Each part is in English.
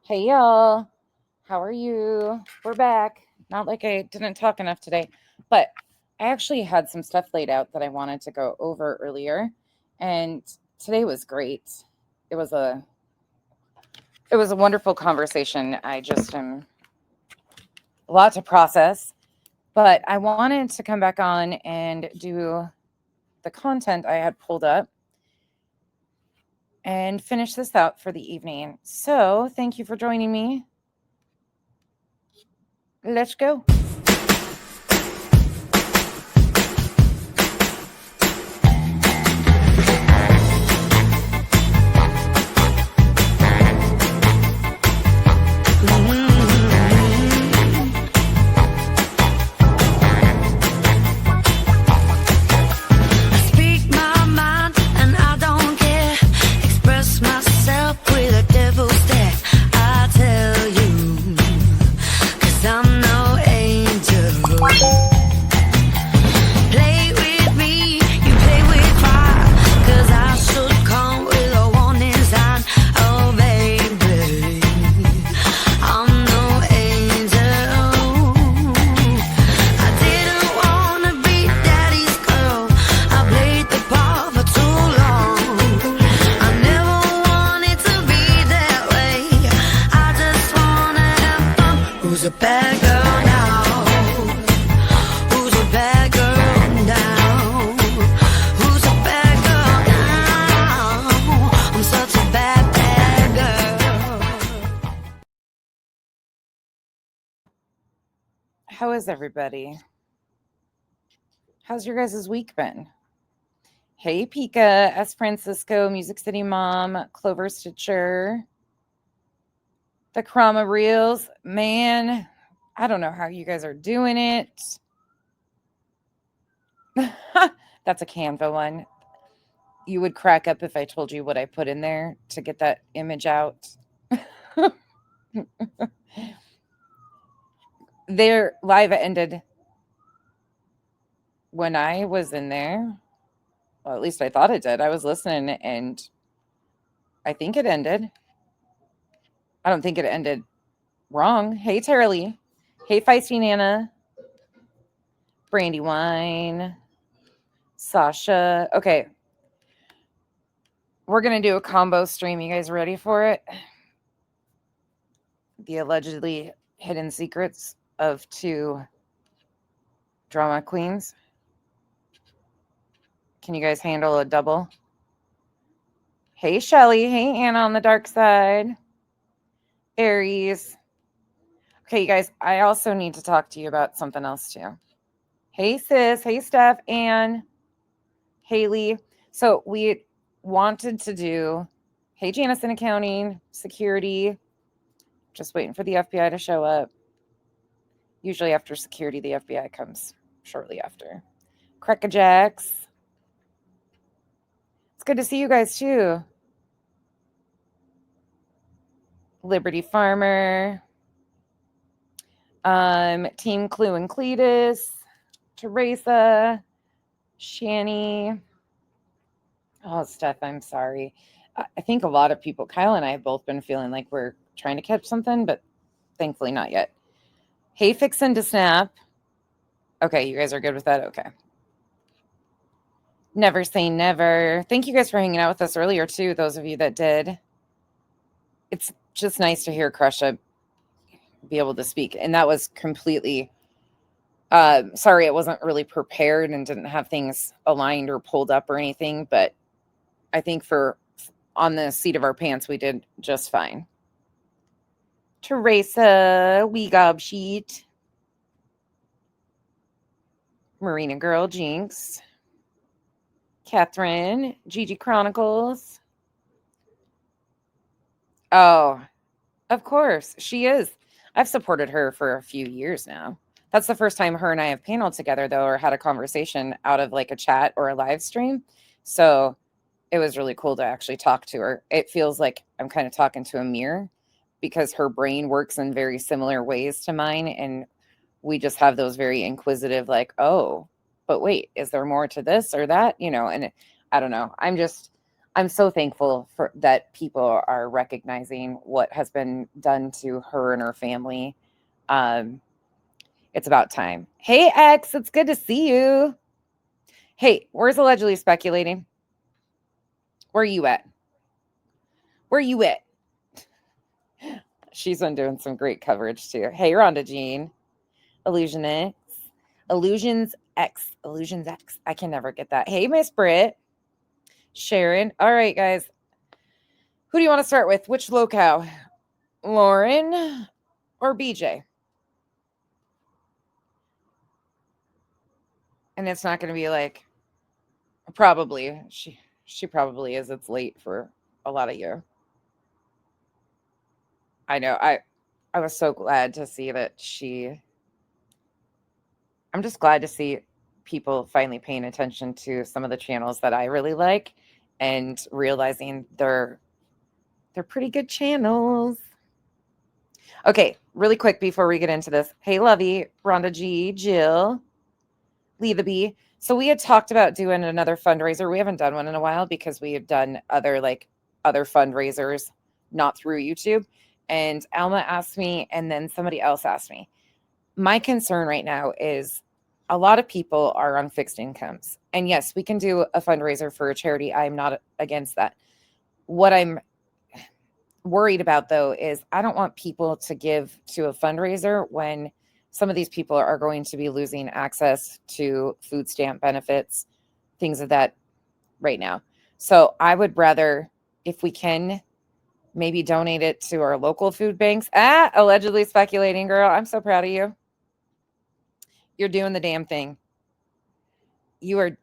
Hey y'all, how are you? We're back. Not like I didn't talk enough today, but I actually had some stuff laid out that I wanted to go over earlier, and today was great. It was a it was a wonderful conversation. I just am a lot to process, but I wanted to come back on and do the content I had pulled up and finish this out for the evening. So, thank you for joining me. Let's go. How is everybody? How's your guys' week been? Hey, Pika, S. Francisco, Music City Mom, Clover Stitcher, the Krama Reels. Man, I don't know how you guys are doing it. That's a Canva one. You would crack up if I told you what I put in there to get that image out. Their live ended when I was in there. Well, at least I thought it did. I was listening and I think it ended. I don't think it ended wrong. Hey, Tara Lee. Hey, Feisty Nana. Brandywine. Sasha. Okay. We're going to do a combo stream. You guys ready for it? The allegedly hidden secrets of two drama queens. Can you guys handle a double? Hey, Shelly. Hey, Anna on the dark side. Aries. Okay, you guys, I also need to talk to you about something else too. Hey, sis. Hey, Steph. Ann. Haley. So we wanted to do, hey, Janice in accounting, security. Just waiting for the FBI to show up. Usually after security, the FBI comes shortly after. Crackerjacks. It's good to see you guys too. Liberty Farmer. Team Clue and Cletus. Teresa. Shani. Oh, Steph, I'm sorry. I think a lot of people, Kyle and I have both been feeling like we're trying to catch something, but thankfully not yet. Hey, Fixin' to Snap. Okay, you guys are good with that? Okay. Never say never. Thank you guys for hanging out with us earlier, too, those of you that did. It's just nice to hear Crusha be able to speak. And that was completely, sorry, it wasn't really prepared and didn't have things aligned or pulled up or anything, but I think on the seat of our pants, we did just fine. Teresa, we gob sheet. Marina Girl, Jinx. Catherine, Gigi Chronicles. Oh, of course, she is. I've supported her for a few years now. That's the first time her and I have paneled together, though, or had a conversation out of like a chat or a live stream. So it was really cool to actually talk to her. It feels like I'm kind of talking to a mirror because her brain works in very similar ways to mine. And we just have those very inquisitive, like, oh, but wait, is there more to this or that? You know, and I don't know. I'm so thankful for that people are recognizing what has been done to her and her family. It's about time. Hey, X, it's good to see you. Hey, where's allegedly speculating? Where are you at? Where are you at? She's been doing some great coverage too. Hey, Rhonda Jean, Illusion X, Illusions X, Illusions X. I can never get that. Hey, Miss Britt, Sharon. All right, guys. Who do you want to start with? Which locale? Lauren or BJ? And it's not going to be like probably she probably is. It's late for a lot of you. I know. I was so glad to see that I'm just glad to see people finally paying attention to some of the channels that I really like and realizing they're pretty good channels. Okay, really quick before we get into this. Hey, Lovey, Rhonda G, Jill, Lee the B. So we had talked about doing another fundraiser. We haven't done one in a while because we have done other fundraisers, not through YouTube. And Alma asked me, and then somebody else asked me. My concern right now is a lot of people are on fixed incomes. And yes, we can do a fundraiser for a charity. I'm not against that. What I'm worried about, though, is I don't want people to give to a fundraiser when some of these people are going to be losing access to food stamp benefits, things of that right now. So I would rather, if we can, maybe donate it to our local food banks. Allegedly speculating, girl. I'm so proud of you. You're doing the damn thing. You are,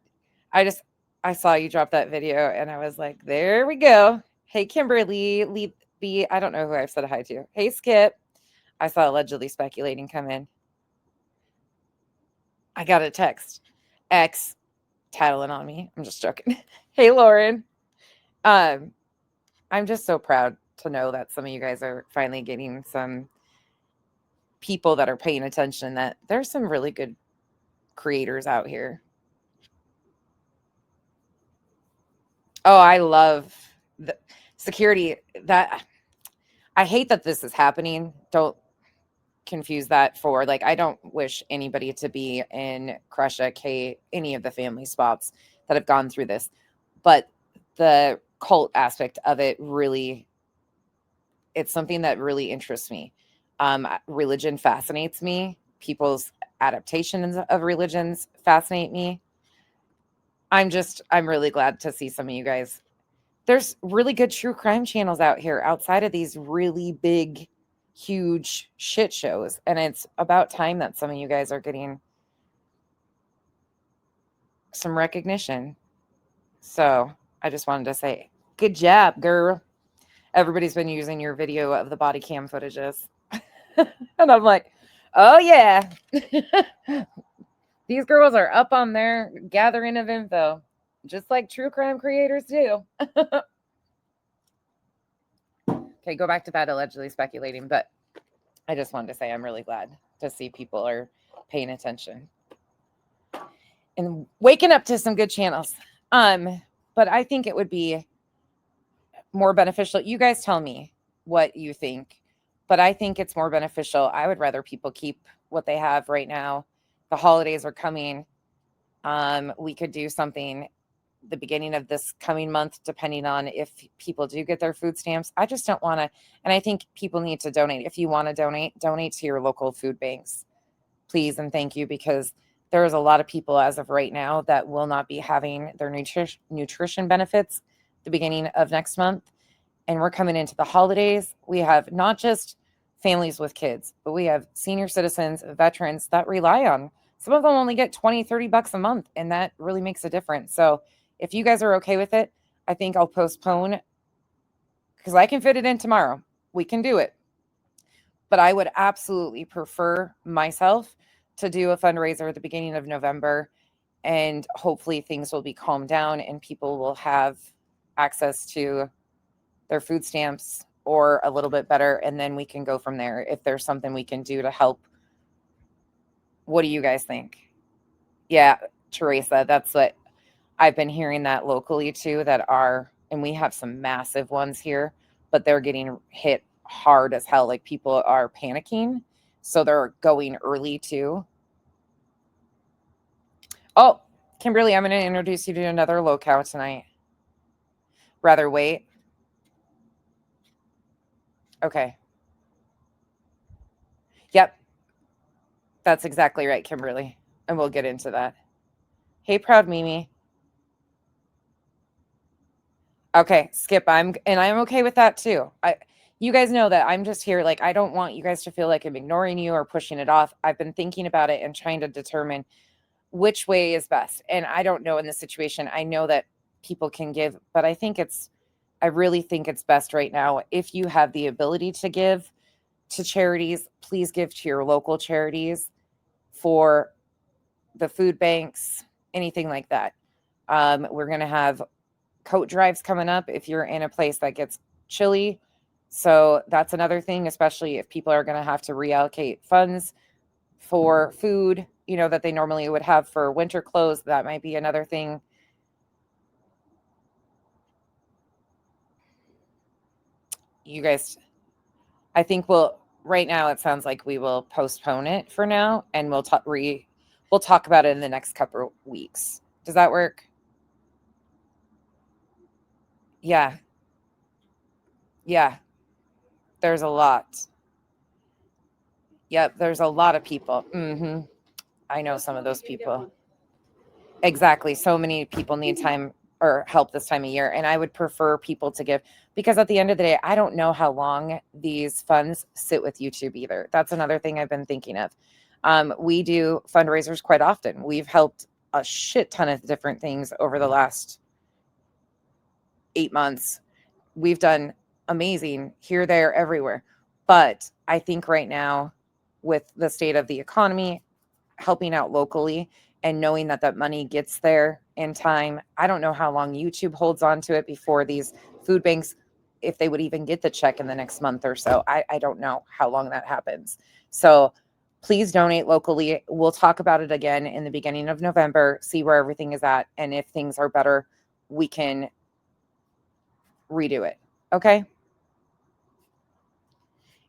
I saw you drop that video and I was like, there we go. Hey, Kimberly, Lee B. I don't know who I've said hi to. Hey, Skip. I saw allegedly speculating come in. I got a text. X tattling on me. I'm just joking. Hey, Lauren. I'm just so proud to know that some of you guys are finally getting some people that are paying attention, that there's some really good creators out here. Oh, I love the security. That I hate that this is happening. Don't confuse that for like, I don't wish anybody to be in Crusha, K, any of the family spots that have gone through this. But the cult aspect of it really, it's something that really interests me. Religion fascinates me. People's adaptations of religions fascinate me. I'm really glad to see some of you guys. There's really good true crime channels out here outside of these really big, huge shit shows. And it's about time that some of you guys are getting some recognition. So I just wanted to say, good job, girl. Everybody's been using your video of the body cam footages. And I'm like, oh yeah. These girls are up on their gathering of info, just like true crime creators do. Okay, go back to bed allegedly speculating, but I just wanted to say I'm really glad to see people are paying attention and waking up to some good channels. But I think it would be more beneficial. You guys tell me what you think, but I think it's more beneficial. I would rather people keep what they have right now. The holidays are coming. We could do something the beginning of this coming month, depending on if people do get their food stamps. I just don't want to, and I think people need to donate. If you want to donate to your local food banks, please and thank you, because there's a lot of people as of right now that will not be having their nutrition benefits the beginning of next month. And we're coming into the holidays. We have not just families with kids, but we have senior citizens, veterans that rely on. Some of them only get 20, $30 a month, and that really makes a difference. So if you guys are okay with it, I think I'll postpone, because I can fit it in tomorrow. We can do it. But I would absolutely prefer myself to do a fundraiser at the beginning of November, and hopefully things will be calmed down and people will have access to their food stamps or a little bit better, and then we can go from there if there's something we can do to help. What do you guys think? Yeah, Teresa, that's what I've been hearing that locally too, that our and we have some massive ones here, but they're getting hit hard as hell. Like, people are panicking, so they're going early too. Oh, Kimberly, I'm going to introduce you to another locale tonight. Rather wait? Okay. Yep. That's exactly right, Kimberly. And we'll get into that. Hey, proud Mimi. Okay, Skip, I'm okay with that too. You guys know that I'm just here, like, I don't want you guys to feel like I'm ignoring you or pushing it off. I've been thinking about it and trying to determine which way is best. And I don't know in this situation. I know that people can give, but I really think it's best right now, if you have the ability to give to charities, please give to your local charities for the food banks, anything like that. We're going to have coat drives coming up if you're in a place that gets chilly. So that's another thing, especially if people are going to have to reallocate funds for food, that they normally would have for winter clothes. That might be another thing. You guys, I think right now it sounds like we will postpone it for now, and we'll talk about it in the next couple of weeks. Does that work? Yeah. Yeah. There's a lot. Yep. There's a lot of people. I know some of those people. Exactly. So many people need time or help this time of year. And I would prefer people to give, because at the end of the day, I don't know how long these funds sit with YouTube either. That's another thing I've been thinking of. We do fundraisers quite often. We've helped a shit ton of different things over the last 8 months. We've done amazing here, there, everywhere. But I think right now, with the state of the economy, helping out locally and knowing that money gets there in time, I don't know how long YouTube holds on to it before these food banks, if they would even get the check in the next month or so. I don't know how long that happens. So please donate locally. We'll talk about it again in the beginning of November, see where everything is at. And if things are better, we can redo it. Okay.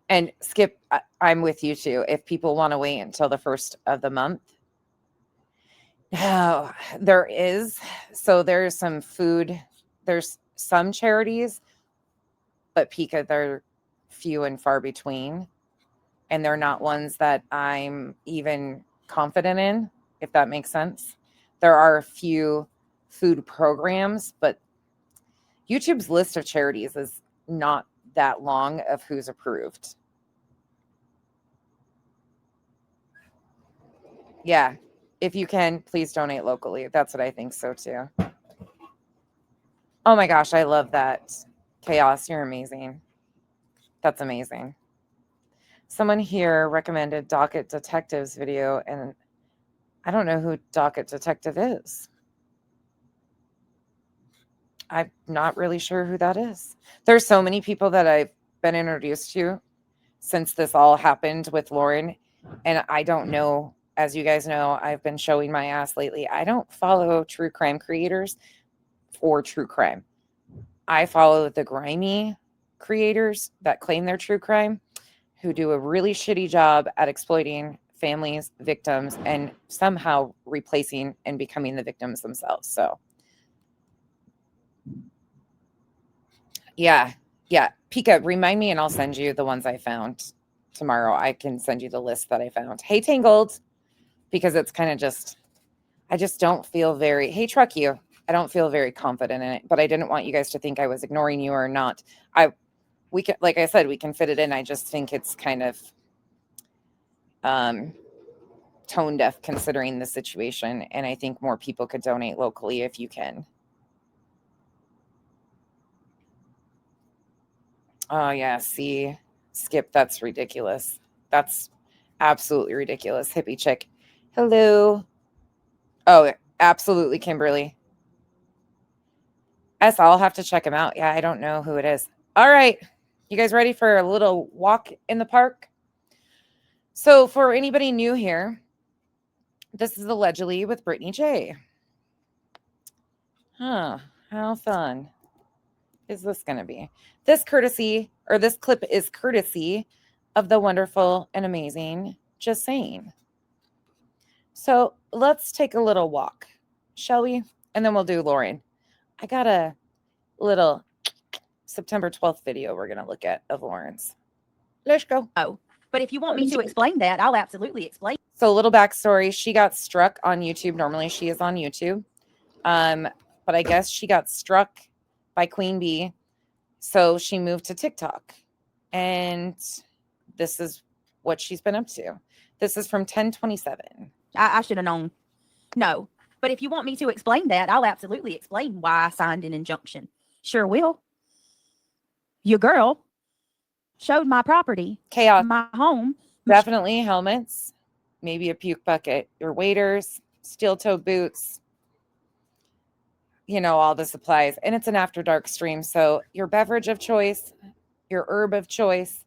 And Skip, I'm with you too. If people want to wait until the first of the month, oh, there is. So there's some food. There's some charities, but Pika, they're few and far between. And they're not ones that I'm even confident in, if that makes sense. There are a few food programs, but YouTube's list of charities is not that long of who's approved. Yeah. If you can, please donate locally. That's what I think so too. Oh my gosh, I love that. Chaos, you're amazing. That's amazing. Someone here recommended Docket Detective's video, and I don't know who Docket Detective is. I'm not really sure who that is. There's so many people that I've been introduced to since this all happened with Lauren, and I don't know. As you guys know, I've been showing my ass lately. I don't follow true crime creators for true crime. I follow the grimy creators that claim they're true crime, who do a really shitty job at exploiting families, victims, and somehow replacing and becoming the victims themselves. So, yeah. Pika, remind me and I'll send you the ones I found tomorrow. I can send you the list that I found. Hey, Tangled, because it's kind of I just don't feel hey, Truck You. I don't feel very confident in it, but I didn't want you guys to think I was ignoring you or not. We can, like I said, we can fit it in. I just think it's kind of tone deaf considering the situation. And I think more people could donate locally if you can. Oh yeah. See, Skip, that's ridiculous. That's absolutely ridiculous. Hippie chick. Hello. Oh, absolutely, Kimberly. I'll have to check him out. Yeah, I don't know who it is. All right. You guys ready for a little walk in the park? So for anybody new here, this is Allegedly with Brittany J. Huh. How fun. is this going to be? This clip is courtesy of the wonderful and amazing Just Saying. So let's take a little walk, shall we? And then we'll do Lauren. I got a little September 12th video we're going to look at of Lauren's. Let's go. Oh, but if you want me to explain that, I'll absolutely explain. So a little backstory. She got struck on YouTube. Normally she is on YouTube. But I guess she got struck by Queen Bee. So she moved to TikTok. And this is what she's been up to. This is from 10/27. I should have known. No, but if you want me to explain that, I'll absolutely explain why I signed an injunction. Sure will. Your girl showed my property, Chaos. my home. Definitely helmets, maybe a puke bucket, your waders, steel-toe boots, you know, all the supplies. And it's an after dark stream. So your beverage of choice, your herb of choice,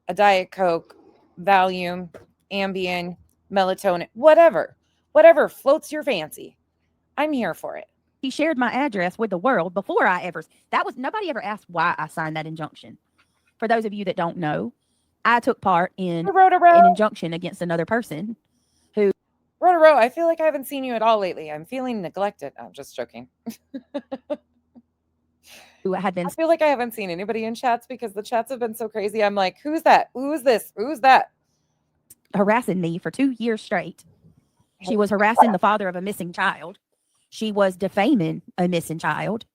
a Diet Coke, Valium, Ambien, melatonin, whatever floats your fancy. I'm here for it. He shared my address with the world before nobody ever asked why I signed that injunction. For those of you that don't know, I took part in an injunction against another person who. Row, I feel like I haven't seen you at all lately. I'm feeling neglected. I'm just joking. Who had been. I feel like I haven't seen anybody in chats because the chats have been so crazy. I'm like, who's that? Who's this? Who's that? Harassing me for 2 years straight. She was harassing the father of a missing child. She was defaming a missing child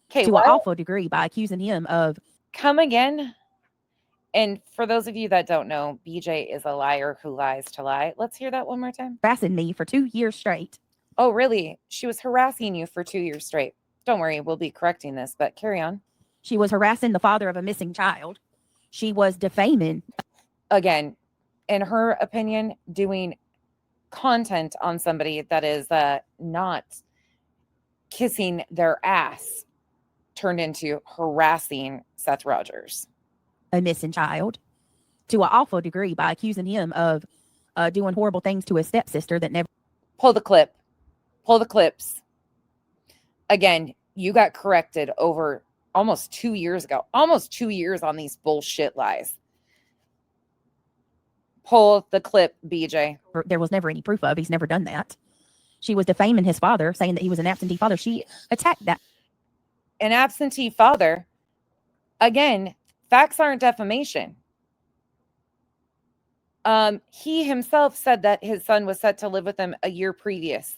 to an awful degree by accusing him of. Come again. And for those of you that don't know, BJ is a liar who lies to lie. Let's hear that one more time. Harassing me for 2 years straight. Oh, really? She was harassing you for 2 years straight. Don't worry, we'll be correcting this, but carry on. She was harassing the father of a missing child. She was defaming. Again, in her opinion, doing content on somebody that is not kissing their ass turned into harassing Seth Rogers. A missing child to an awful degree by accusing him of doing horrible things to his stepsister that never. Pull the clips. Again, you got corrected over almost 2 years ago, almost 2 years on these bullshit lies. Pull the clip, BJ. There was never any proof of. He's never done that. She was defaming his father, saying that he was an absentee father. She attacked that. An absentee father. Again, facts aren't defamation. He himself said that his son was set to live with him a year previous.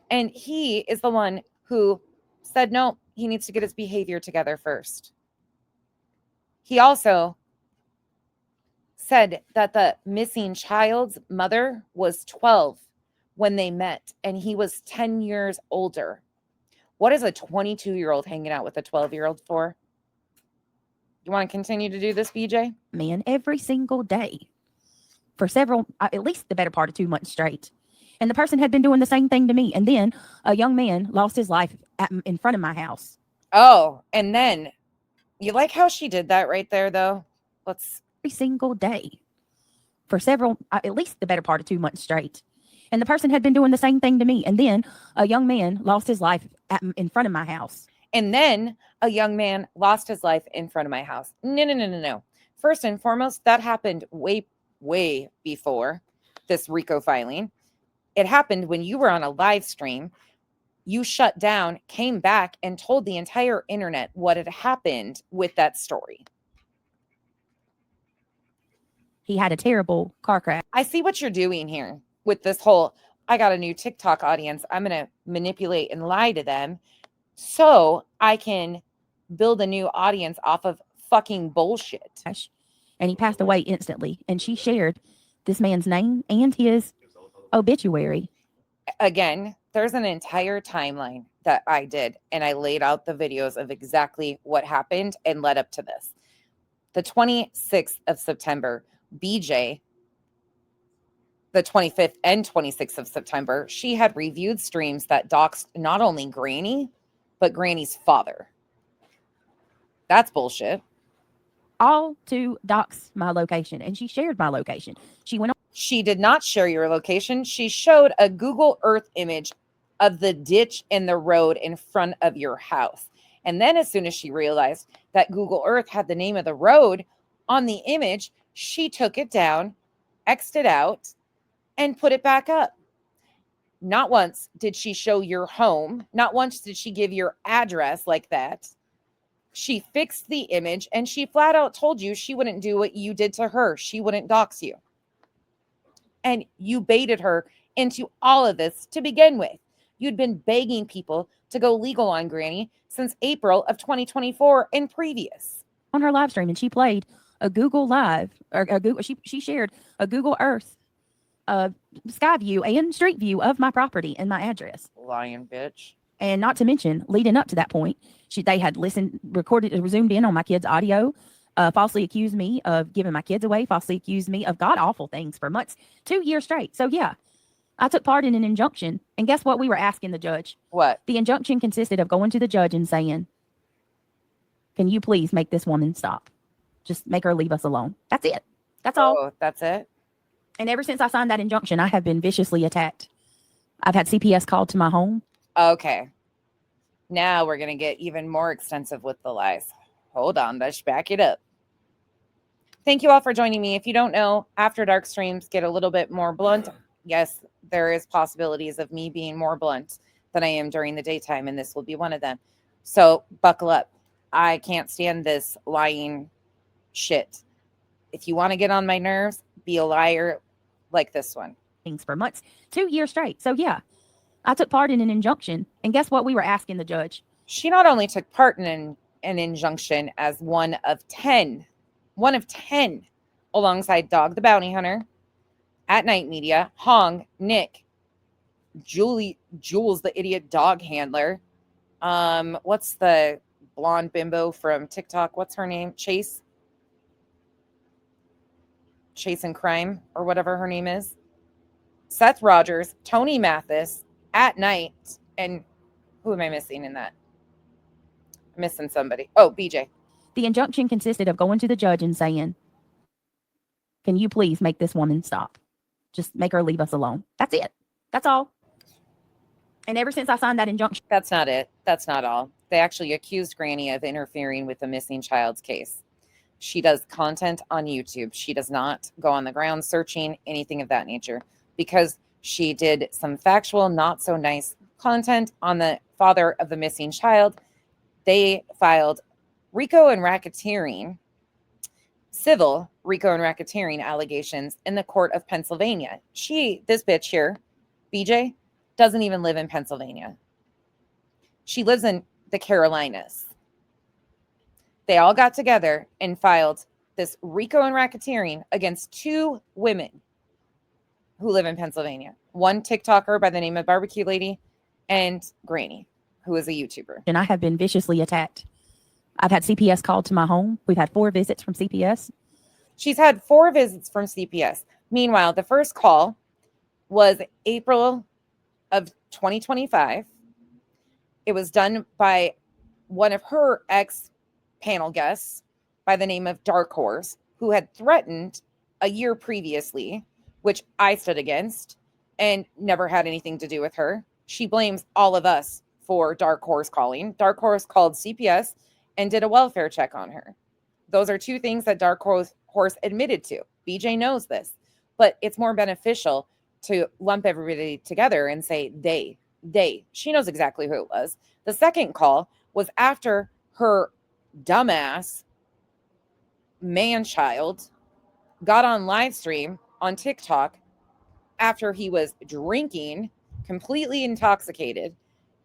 And he is the one who said, no, he needs to get his behavior together first. He also said that the missing child's mother was 12 when they met, and he was 10 years older. What is a 22-year-old hanging out with a 12-year-old for? You want to continue to do this, BJ? Man, every single day for several, at least the better part of 2 months straight. And the person had been doing the same thing to me. And then a young man lost his life in front of my house. Oh, and then you like how she did that right there, though? Every single day for several, at least the better part of 2 months straight. And the person had been doing the same thing to me. And then a young man lost his life in front of my house. And then a young man lost his life in front of my house. No. First and foremost, that happened way before this RICO filing. It happened when you were on a live stream. You shut down, came back, and told the entire internet what had happened with that story. He had a terrible car crash. I see what you're doing here with this whole, I got a new TikTok audience. I'm going to manipulate and lie to them so I can build a new audience off of fucking bullshit. And he passed away instantly. And she shared this man's name and his obituary. Again, there's an entire timeline that I did, and I laid out the videos of exactly what happened and led up to this. The 26th of September, BJ, the 25th and 26th of September, she had reviewed streams that doxed not only Granny, but Granny's father. That's bullshit. All to dox my location. And she shared my location. She went on. She did not share your location. She showed a Google Earth image of the ditch in the road in front of your house. And then as soon as she realized that Google Earth had the name of the road on the image, she took it down, X'd it out, and put it back up. Not once did she show your home. Not once did she give your address like that. She fixed the image, and she flat out told you she wouldn't do what you did to her. She wouldn't dox you. And you baited her into all of this to begin with. You'd been begging people to go legal on Granny since April of 2024 and previous. On her live stream, and she played a Google Live, or a Google, she shared a Google Earth sky view and street view of my property and my address. Lying bitch. And not to mention, leading up to that point, they had recorded, zoomed in on my kids' audio, falsely accused me of giving my kids away, falsely accused me of god-awful things for months, 2 years straight. So yeah, I took part in an injunction. And guess what we were asking the judge? What? The injunction consisted of going to the judge and saying, can you please make this woman stop? Just make her leave us alone. That's it. That's all. Oh, that's it? And ever since I signed that injunction, I have been viciously attacked. I've had CPS called to my home. Okay. Now we're going to get even more extensive with the lies. Hold on, let's back it up. Thank you all for joining me. If you don't know, After Dark streams get a little bit more blunt. Yes, there is possibilities of me being more blunt than I am during the daytime, and this will be one of them. So buckle up. I can't stand this lying shit. If you want to get on my nerves, be a liar like this one. Things for months, 2 years straight. So yeah, I took part in an injunction. And guess what we were asking the judge? She not only took part in an injunction as one of 10, alongside Dog the Bounty Hunter, At Night Media, Hong, Nick, Jules the idiot dog handler. What's the blonde bimbo from TikTok? What's her name? Chase and Crime, or whatever her name is. Seth Rogers, Tony Mathis, At Night, and who am I missing in that? I'm missing somebody. Oh, BJ. The injunction consisted of going to the judge and saying, can you please make this woman stop? Just make her leave us alone. That's it. That's all. And ever since I signed that injunction. That's not it. That's not all. They actually accused Granny of interfering with the missing child's case. She does content on YouTube. She does not go on the ground searching, anything of that nature, because she did some factual, not so nice content on the father of the missing child. They filed RICO and racketeering, civil RICO and racketeering allegations in the court of Pennsylvania. This bitch here, BJ, doesn't even live in Pennsylvania. She lives in the Carolinas. They all got together and filed this RICO and racketeering against 2 women who live in Pennsylvania. One TikToker by the name of Barbecue Lady and Granny, who is a YouTuber. And I have been viciously attacked. I've had CPS called to my home. We've had 4 visits from CPS. She's had 4 visits from CPS. Meanwhile, the first call was April of 2025. It was done by one of her ex-panel guests by the name of Dark Horse, who had threatened a year previously, which I stood against and never had anything to do with her. She blames all of us for Dark Horse calling. Dark Horse called CPS and did a welfare check on her. Those are 2 things that Dark Horse admitted to. BJ knows this, but it's more beneficial to lump everybody together and say they. She knows exactly who it was. The second call was after her dumbass man-child got on live stream on TikTok after he was drinking, completely intoxicated,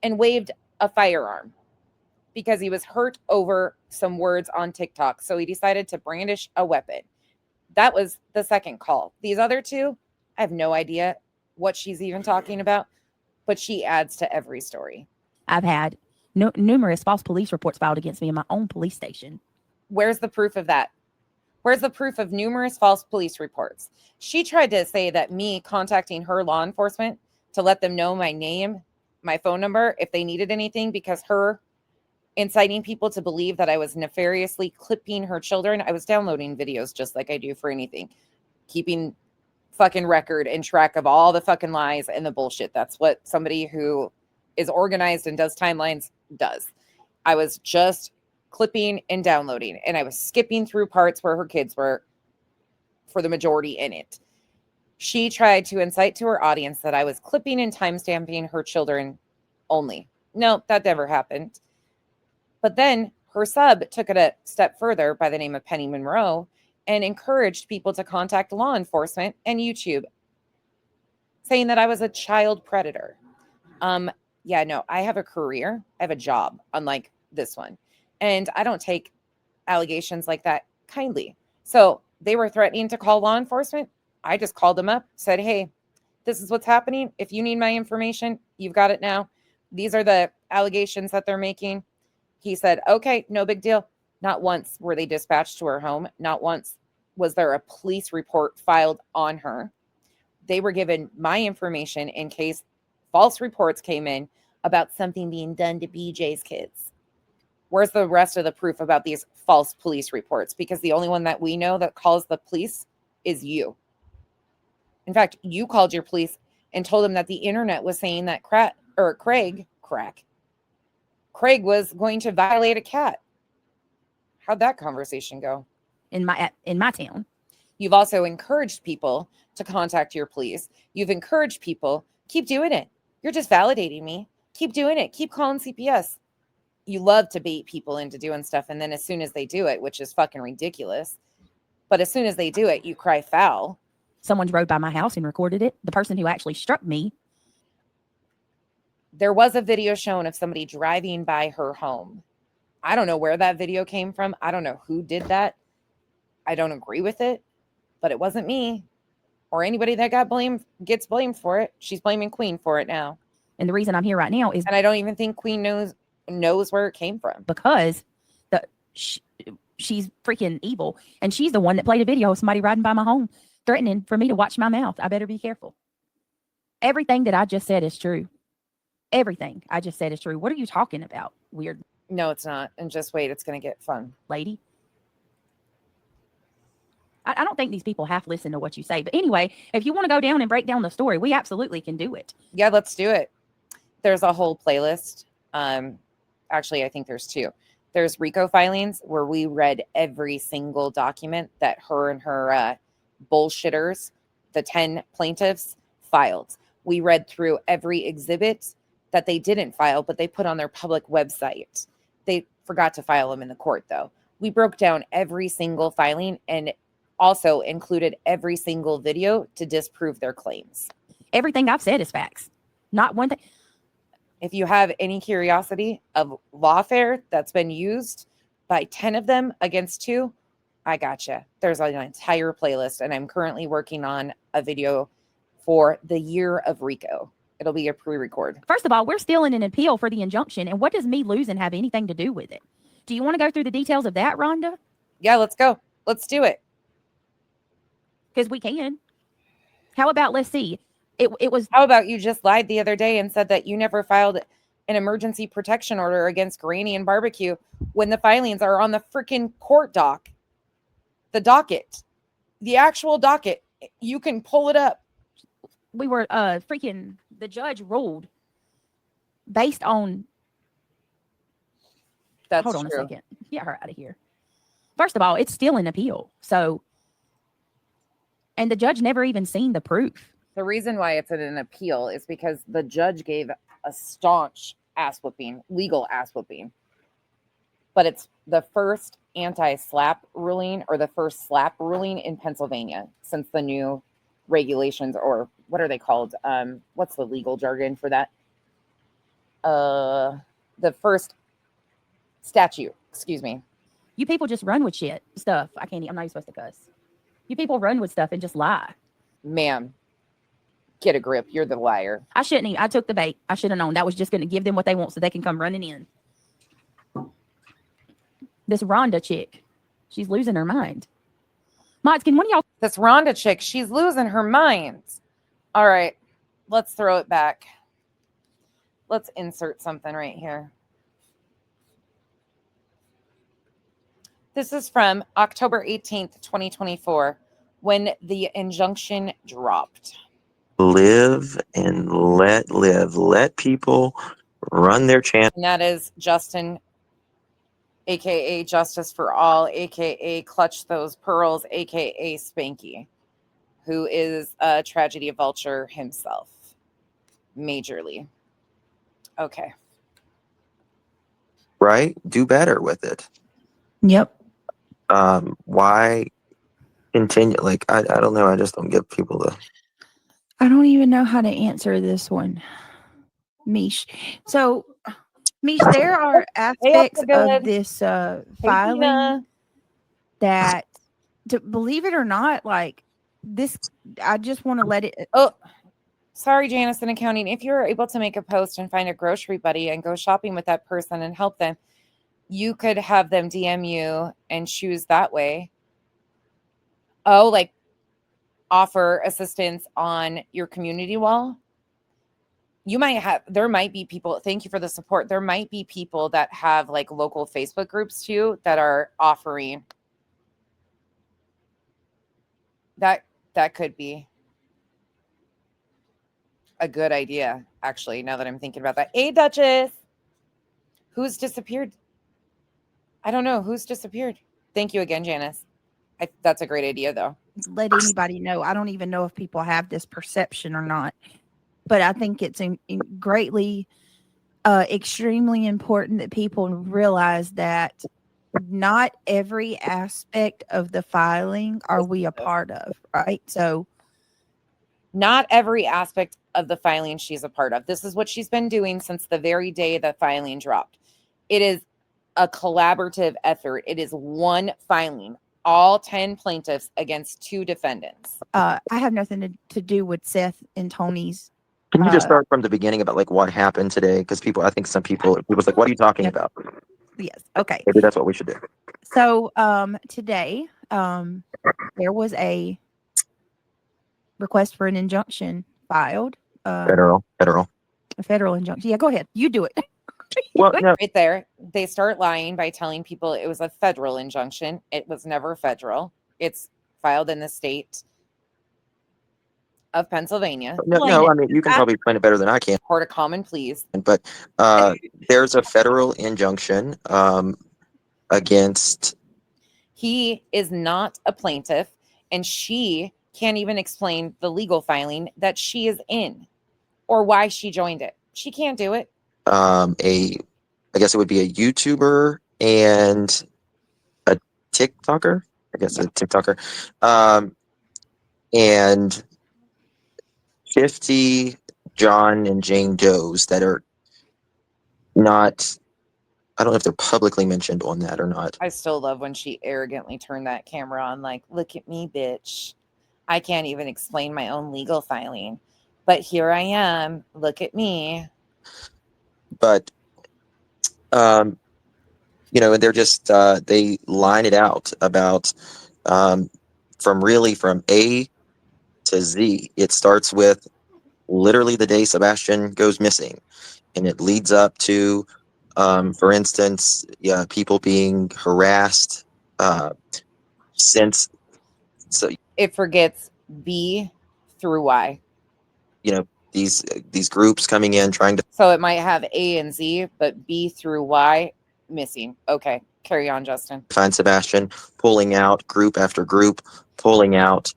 and waved a firearm because he was hurt over some words on TikTok. So he decided to brandish a weapon. That was the second call. These other 2, I have no idea what she's even talking about, but she adds to every story. I've had numerous false police reports filed against me in my own police station. Where's the proof of that? Where's the proof of numerous false police reports? She tried to say that me contacting her law enforcement to let them know my name, my phone number, if they needed anything, because her inciting people to believe that I was nefariously clipping her children. I was downloading videos just like I do for anything, keeping fucking record and track of all the fucking lies and the bullshit. That's what somebody who is organized and does timelines does. I was just clipping and downloading, and I was skipping through parts where her kids were for the majority in it. She tried to incite to her audience that I was clipping and timestamping her children only. No, that never happened. But then her sub took it a step further by the name of Penny Monroe and encouraged people to contact law enforcement and YouTube, saying that I was a child predator. Yeah, no, I have a career. I have a job, unlike this one. And I don't take allegations like that kindly. So they were threatening to call law enforcement. I just called them up, said, hey, this is what's happening. If you need my information, you've got it now. These are the allegations that they're making. He said, okay, no big deal. Not once were they dispatched to her home. Not once was there a police report filed on her. They were given my information in case false reports came in about something being done to BJ's kids. Where's the rest of the proof about these false police reports? Because the only one that we know that calls the police is you. In fact, you called your police and told them that the internet was saying that Craig was going to violate a cat. How'd that conversation go? In my town. You've also encouraged people to contact your police. You've encouraged people, keep doing it. You're just validating me. Keep doing it. Keep calling CPS. You love to bait people into doing stuff. And then as soon as they do it, which is fucking ridiculous, but as soon as they do it, you cry foul. Someone rode by my house and recorded it. The person who actually struck me. There was a video shown of somebody driving by her home. I don't know where that video came from. I don't know who did that. I don't agree with it, but it wasn't me or anybody that gets blamed for it. She's blaming Queen for it now. And the reason I'm here right now is, and I don't even think Queen knows where it came from, because she's freaking evil, and she's the one that played a video of somebody riding by my home threatening for me to watch my mouth. I better be careful. Everything that I just said is true. Everything I just said is true. What are you talking about? Weird. No, it's not. And just wait, it's going to get fun, lady. I don't think these people half listen to what you say. But anyway, if you want to go down and break down the story, we absolutely can do it. Yeah, let's do it. There's a whole playlist. Actually, I think there's two. There's RICO filings where we read every single document that her and her bullshitters, the 10 plaintiffs, filed. We read through every exhibit that they didn't file, but they put on their public website. They forgot to file them in the court, though. We broke down every single filing and also included every single video to disprove their claims. Everything I've said is facts. Not one thing. If you have any curiosity of lawfare that's been used by 10 of them against 2, I gotcha. There's an entire playlist, and I'm currently working on a video for the year of RICO. It'll be a pre-record. First of all, we're still in an appeal for the injunction, and what does me losing have anything to do with it? Do you want to go through the details of that, Rhonda? Yeah, let's go. Let's do it. Because we can. How about, let's see. It was. How about you just lied the other day and said that you never filed an emergency protection order against Granny and Barbecue when the filings are on the freaking court doc? The docket. The actual docket. You can pull it up. We were the judge ruled based on. That's hold on true. a second. Get her out of here. First of all, it's still an appeal. So, and the judge never even seen the proof. The reason why it's in an appeal is because the judge gave a staunch ass whooping, legal ass whooping. But it's the first anti-slap ruling or the first slap ruling in Pennsylvania since the new regulations, or what are they called? What's the legal jargon for that? The first statute, excuse me. You people just run with stuff. I'm not even supposed to cuss. You people run with stuff and just lie. Ma'am, get a grip. You're the liar. I shouldn't even. I took the bait. I should have known. That was just going to give them what they want so they can come running in. This Rhonda chick, she's losing her mind. Mods, can one of y'all... This Rhonda chick, she's losing her mind. All right, let's throw it back. Let's insert something right here. This is from October 18th, 2024, when the injunction dropped. Live and let live. Let people run their channel. And that is Justin aka Justice for All, aka Clutch Those Pearls, aka Spanky, who is a tragedy vulture himself, majorly. Okay. Right? Do better with it. Yep. Why continue? Like, I don't know. I just don't get people to. I don't even know how to answer this one, Mish. So, Mish, there are aspects of this filing that, to believe it or not, like this, I just want to let it. Oh, sorry, Janice in accounting. If you're able to make a post and find a grocery buddy and go shopping with that person and help them, you could have them DM you and choose that way. Oh, like offer assistance on your community wall. You might have, there might be people, thank you for the support. There might be people that have like local Facebook groups too that are offering. That could be a good idea, actually, now that I'm thinking about that. Hey, Duchess. Who's disappeared? I don't know. Who's disappeared? Thank you again, Janice. That's a great idea, though. Let anybody know. I don't even know if people have this perception or not, but I think it's greatly, extremely important that people realize that not every aspect of the filing are we a part of, right? So, not every aspect of the filing she's a part of. This is what she's been doing since the very day the filing dropped. It is a collaborative effort. It is one filing, all 10 plaintiffs against 2 defendants. I have nothing to do with Seth and Tony's. Can you just start from the beginning about like what happened today? Because people, I think some people, it was like, what are you talking about? Yes. Okay. Maybe that's what we should do. So, today, there was a request for an injunction filed. Federal. A federal injunction. Yeah, go ahead. You do it. Well, no. Right there, they start lying by telling people it was a federal injunction. It was never federal. It's filed in the state of Pennsylvania. No, I mean, you can probably explain it better than I can. Court of Common Pleas. But there's a federal injunction against. He is not a plaintiff, and she can't even explain the legal filing that she is in or why she joined it. She can't do it. I guess it would be a YouTuber and a TikToker. I guess a TikToker. And 50 John and Jane Does that are not, I don't know if they're publicly mentioned on that or not. I still love when she arrogantly turned that camera on, like, look at me, bitch. I can't even explain my own legal filing, but here I am. Look at me. But, you know, they're just, they line it out about from A to Z. It starts with literally the day Sebastian goes missing, and it leads up to, for instance, people being harassed since. So it forgets B through Y. You know, these groups coming in trying to. So it might have A and Z, but B through Y missing. Okay, carry on, Justin. Find Sebastian, pulling out group after group, pulling out.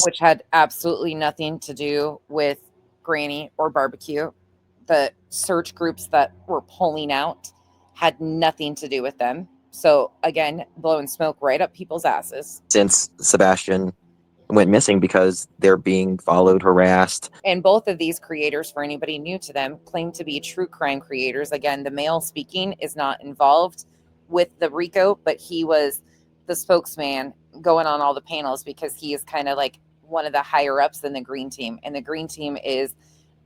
Which had absolutely nothing to do with Granny or barbecue. The search groups that were pulling out had nothing to do with them. So again, blowing smoke right up people's asses. Since Sebastian went missing because they're being followed, harassed. And both of these creators, for anybody new to them, claim to be true crime creators. Again, the male speaking is not involved with the RICO, but he was the spokesman going on all the panels because he is kind of like one of the higher ups in the green team. And the green team is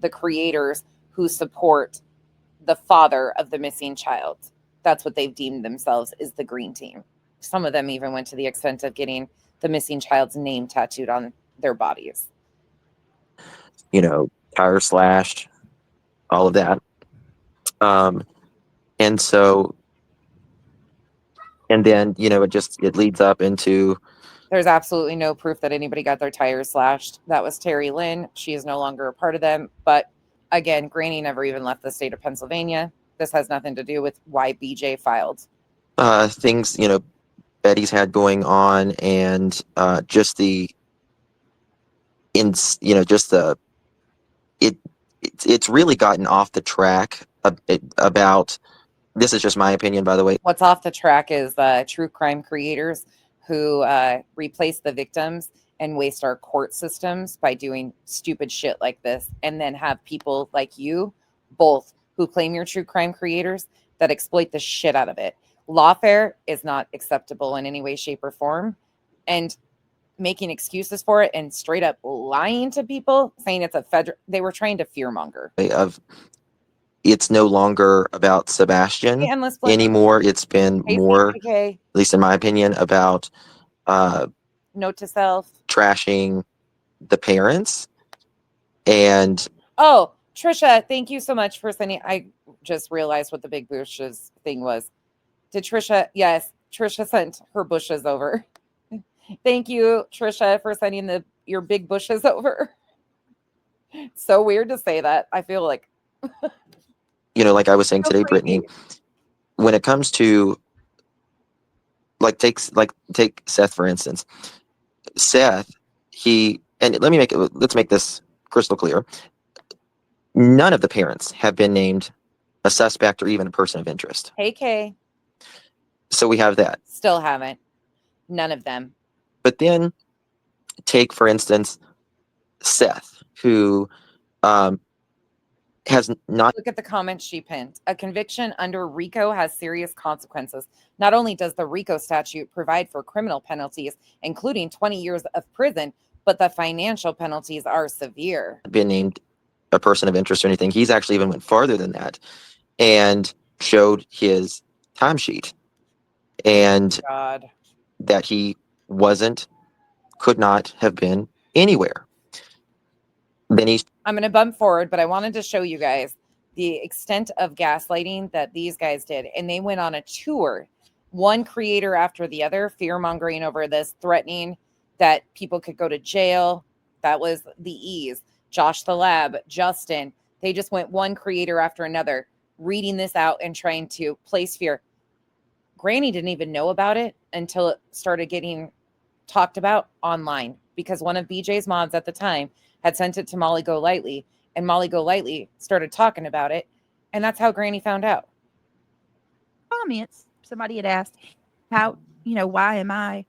the creators who support the father of the missing child. That's what they've deemed themselves, is the green team. Some of them even went to the extent of getting the missing child's name tattooed on their bodies. You know, tire slashed, all of that. And so, and then, you know, it leads up into. There's absolutely no proof that anybody got their tires slashed. That was Terry Lynn. She is no longer a part of them. But again, Granny never even left the state of Pennsylvania. This has nothing to do with why BJ filed. things, Betty's had going on, and just it's really gotten off the track about. This is just my opinion, by the way. What's off the track is true crime creators who replace the victims and waste our court systems by doing stupid shit like this, and then have people like you both who claim you're true crime creators that exploit the shit out of it. Lawfare is not acceptable in any way, shape, or form, and making excuses for it and straight up lying to people, saying it's a federal. They were trying to fearmonger. It's no longer about Sebastian anymore. It's been more, at least in my opinion, about note to self, trashing the parents. And oh, Trisha, thank you so much for sending. I just realized what the big bushes thing was. Did Trisha? Yes, Trisha sent her bushes over. Thank you, Trisha, for sending your big bushes over. So weird to say that. I feel like, like I was saying today, Brittany, when it comes to take Seth, for instance. Seth, let's make this crystal clear. None of the parents have been named a suspect or even a person of interest. Hey, Kay. So we have that. Still haven't. None of them. But then take, for instance, Seth, who has not. Look at the comments she pinned. A conviction under RICO has serious consequences. Not only does the RICO statute provide for criminal penalties, including 20 years of prison, but the financial penalties are severe. Been named a person of interest or anything. He's actually even went farther than that and showed his timesheet, and that he could not have been anywhere. Then I'm going to bump forward, but I wanted to show you guys the extent of gaslighting that these guys did. And they went on a tour, one creator after the other, fear-mongering over this, threatening that people could go to jail. That was the Ease. Josh the Lab, Justin. They just went one creator after another, reading this out and trying to place fear. Granny didn't even know about it until it started getting talked about online, because one of BJ's mods at the time had sent it to Molly Golightly, and Molly Golightly started talking about it, and that's how Granny found out. Comments. Somebody had asked, why am I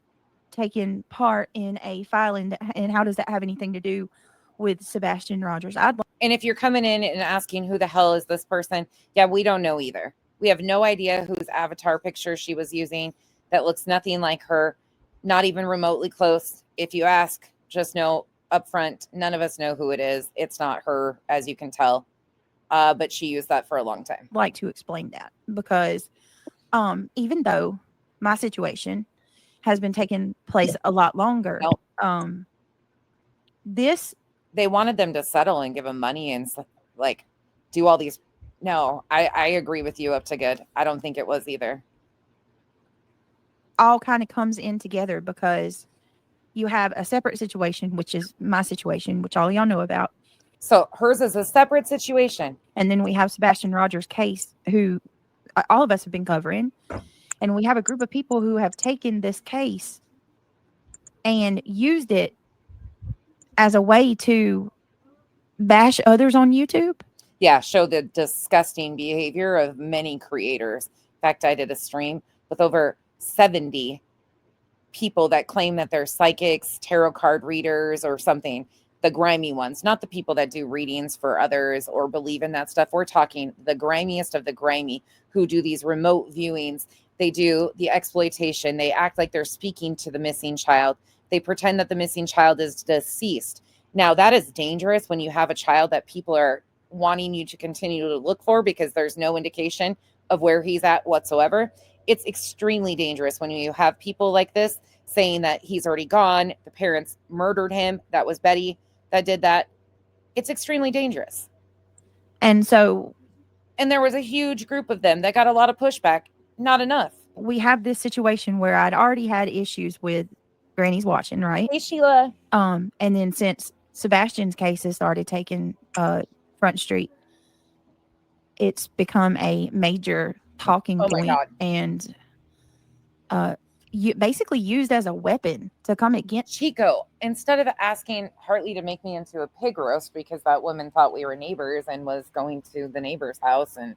taking part in a filing, and how does that have anything to do with Sebastian Rogers? And if you're coming in and asking who the hell is this person, yeah, we don't know either. We have no idea whose avatar picture she was using. That looks nothing like her, not even remotely close. If you ask, just know up front, none of us know who it is. It's not her, as you can tell. But she used that for a long time. I'd like to explain that, because even though my situation has been taking place a lot longer, they wanted them to settle and give them money and do all these. No, I agree with you up to good. I don't think it was either. All kind of comes in together, because you have a separate situation, which is my situation, which all y'all know about. So hers is a separate situation. And then we have Sebastian Rogers' case, who all of us have been covering. And we have a group of people who have taken this case and used it as a way to bash others on YouTube. Yeah, show the disgusting behavior of many creators. In fact, I did a stream with over 70 people that claim that they're psychics, tarot card readers, or something. The grimy ones, not the people that do readings for others or believe in that stuff. We're talking the grimiest of the grimy, who do these remote viewings. They do the exploitation. They act like they're speaking to the missing child. They pretend that the missing child is deceased. Now, that is dangerous when you have a child that people are wanting you to continue to look for, because there's no indication of where he's at whatsoever. It's extremely dangerous when you have people like this saying that he's already gone, the parents murdered him, that was Betty that did that. It's extremely dangerous. And there was a huge group of them that got a lot of pushback. Not enough. We have this situation where I'd already had issues with Granny's watching, right? Hey, Sheila. And then since Sebastian's case has started taking front street, it's become a major talking point. God. And basically used as a weapon to come against Chico. Instead of asking Hartley to make me into a pig roast because that woman thought we were neighbors and was going to the neighbor's house and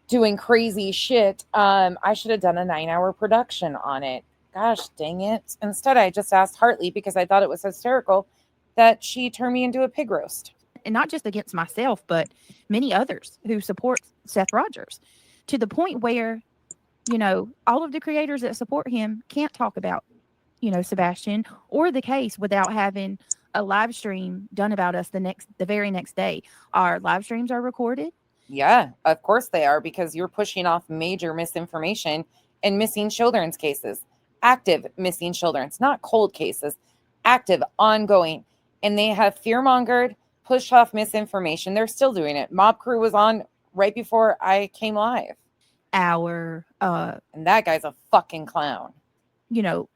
doing crazy shit, I should have done a 9-hour production on it. Gosh dang it. Instead, I just asked Hartley because I thought it was hysterical that she turned me into a pig roast. And not just against myself, but many others who support Seth Rogers, to the point where, you know, all of the creators that support him can't talk about, you know, Sebastian or the case without having a live stream done about us the very next day. Our live streams are recorded. Yeah, of course they are, because you're pushing off major misinformation and missing children's cases. Active missing children's, not cold cases, active, ongoing. And they have fear-mongered, pushed off misinformation. They're still doing it. Mob Crew was on right before I came live. And that guy's a fucking clown. You know,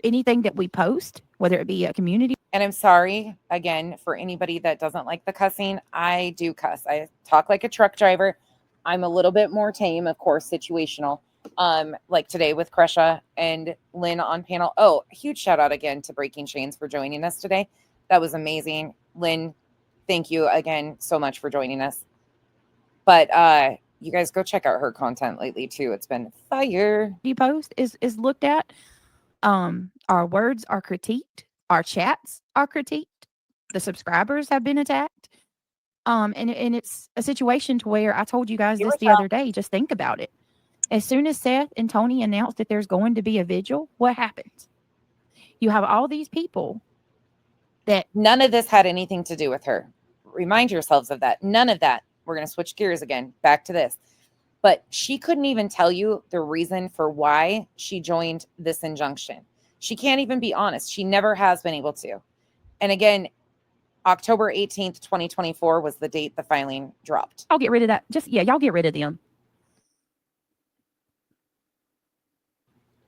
anything that we post, whether it be a community. And I'm sorry, again, for anybody that doesn't like the cussing. I do cuss. I talk like a truck driver. I'm a little bit more tame, of course, situational. Like today with Kresha and Lynn on panel. Oh, huge shout out again to Breaking Chains for joining us today. That was amazing. Lynn, thank you again so much for joining us. But you guys go check out her content lately too. It's been fire. Post is looked at. Our words are critiqued. Our chats are critiqued. The subscribers have been attacked. And it's a situation to where I told you guys this the other day. Just think about it. As soon as Seth and Tony announced that there's going to be a vigil, what happens? You have all these people that none of this had anything to do with her. Remind yourselves of that. None of that. We're going to switch gears again, back to this. But she couldn't even tell you the reason for why she joined this injunction. She can't even be honest. She never has been able to. And again, October 18th, 2024 was the date the filing dropped. I'll get rid of that. Y'all get rid of them.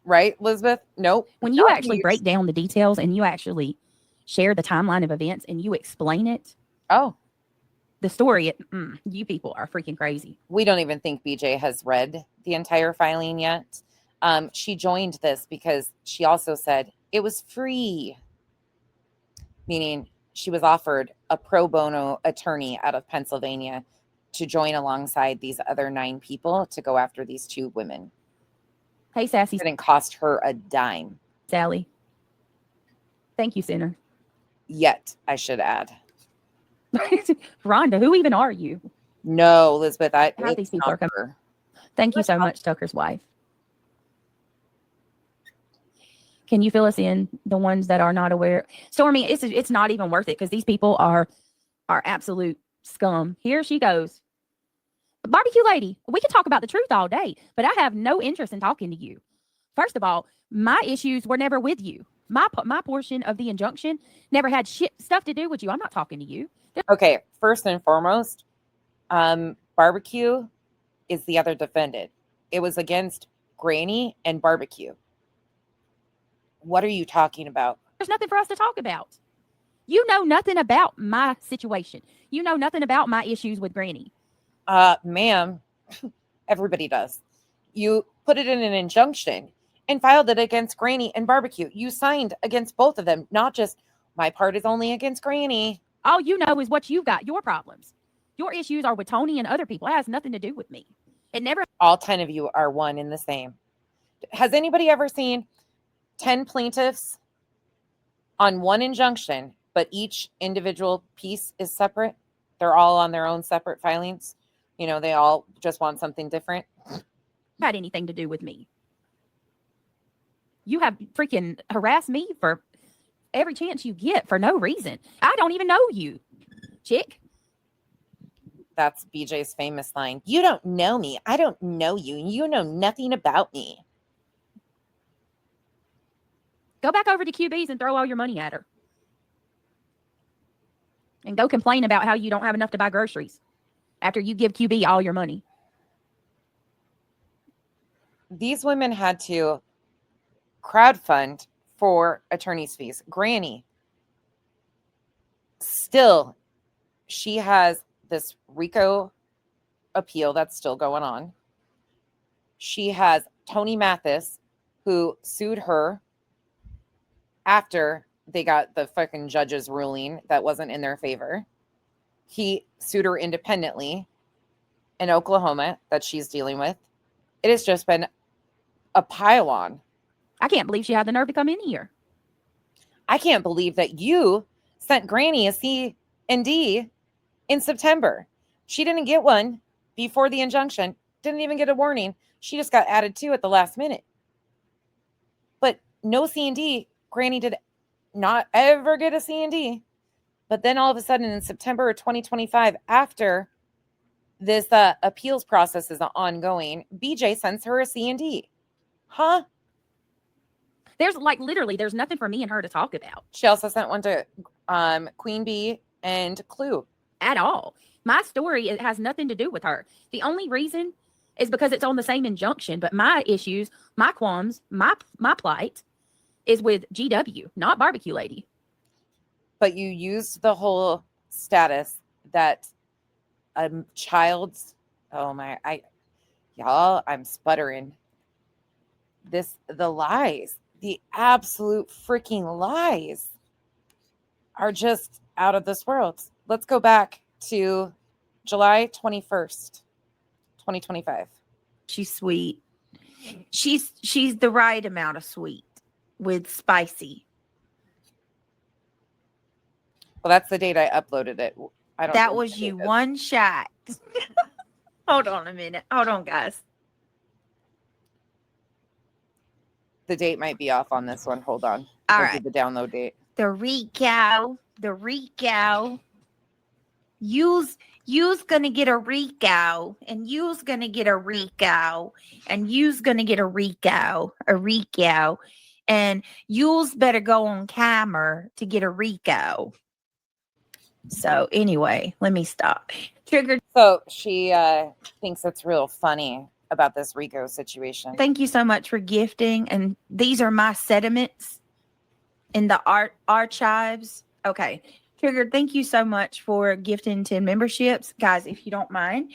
Right, Elizabeth? Nope. When you actually break down the details and you actually share the timeline of events and you explain it. Oh. The story, you people are freaking crazy. We don't even think BJ has read the entire filing yet. She joined this because she also said it was free, meaning she was offered a pro bono attorney out of Pennsylvania to join alongside these other 9 people to go after these 2 women. Hey, Sassy. It didn't cost her a dime. Sally. Thank you, Sinner. Yet, I should add. Rhonda, who even are you? No, Elizabeth. How these people are coming. Thank you so much, Tucker's wife. Can you fill us in, the ones that are not aware? Stormy, it's not even worth it because these people are absolute scum. Here she goes. Barbecue lady, we can talk about the truth all day, but I have no interest in talking to you. First of all, my issues were never with you. My portion of the injunction never had stuff to do with you. I'm not talking to you. Okay, first and foremost, Barbecue is the other defendant. It was against Granny and Barbecue. What are you talking about? There's nothing for us to talk about. You know nothing about my situation. You know nothing about my issues with Granny. Ma'am, everybody does. You put it in an injunction and filed it against Granny and Barbecue. You signed against both of them, not just my part is only against Granny. All you know is what you've got, your problems. Your issues are with Tony and other people. It has nothing to do with me. It never. All 10 of you are one and the same. Has anybody ever seen 10 plaintiffs on one injunction, but each individual piece is separate? They're all on their own separate filings. You know, they all just want something different. Had anything to do with me. You have freaking harassed me for every chance you get for no reason. I don't even know you, chick. That's BJ's famous line. You don't know me. I don't know you. You know nothing about me. Go back over to QB's and throw all your money at her. And go complain about how you don't have enough to buy groceries after you give QB all your money. These women had to crowdfund for attorney's fees. Granny, still, she has this RICO appeal that's still going on. She has Tony Mathis, who sued her after they got the fucking judge's ruling that wasn't in their favor. He sued her independently in Oklahoma that she's dealing with. It has just been a pile on. I can't believe she had the nerve to come in here. I can't believe that you sent Granny a C&D in September. She didn't get one before the injunction, didn't even get a warning. She just got added to at the last minute. But no C&D. Granny did not ever get a C&D. But then all of a sudden in September of 2025, after this appeals process is ongoing, BJ sends her a C&D. Huh? There's literally, there's nothing for me and her to talk about. She also sent one to Queen Bee and Clue. At all. My story, it has nothing to do with her. The only reason is because it's on the same injunction. But my issues, my qualms, my plight is with GW, not Barbecue Lady. But you used the whole status that a child's, I'm sputtering. The lies, the absolute freaking lies are just out of this world. Let's go back to July 21st, 2025. She's sweet. She's the right amount of sweet with spicy. Well, that's the date I uploaded it. That was you one shot. Hold on a minute. Hold on, guys. The date might be off on this one. Hold on. All We'll right. do the download date. The RICO. You's gonna get a RICO, and you's gonna get a RICO, and you's gonna get a RICO, and you's better go on camera to get a RICO. So anyway, let me stop. Triggered. So she thinks it's real funny about this RICO situation. Thank you so much for gifting, and these are my sediments in the archives. Okay. Triggered, thank you so much for gifting 10 memberships. Guys, if you don't mind.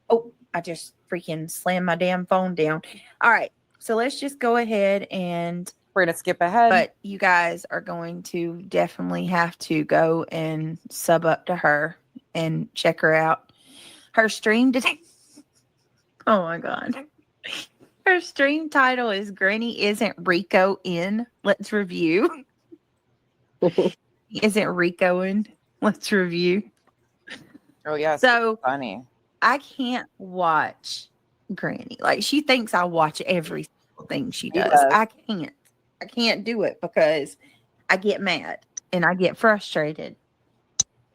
Oh, I just freaking slammed my damn phone down. All right. So let's just go ahead and we're going to skip ahead. But you guys are going to definitely have to go and sub up to her and check her out. Her stream today. Oh my God. Her stream title is Granny Isn't RICO In. Let's review. Isn't RICO In? Let's review. Oh, yeah. So funny. I can't watch Granny. Like, she thinks I watch everything she does. I can't do it because I get mad and I get frustrated.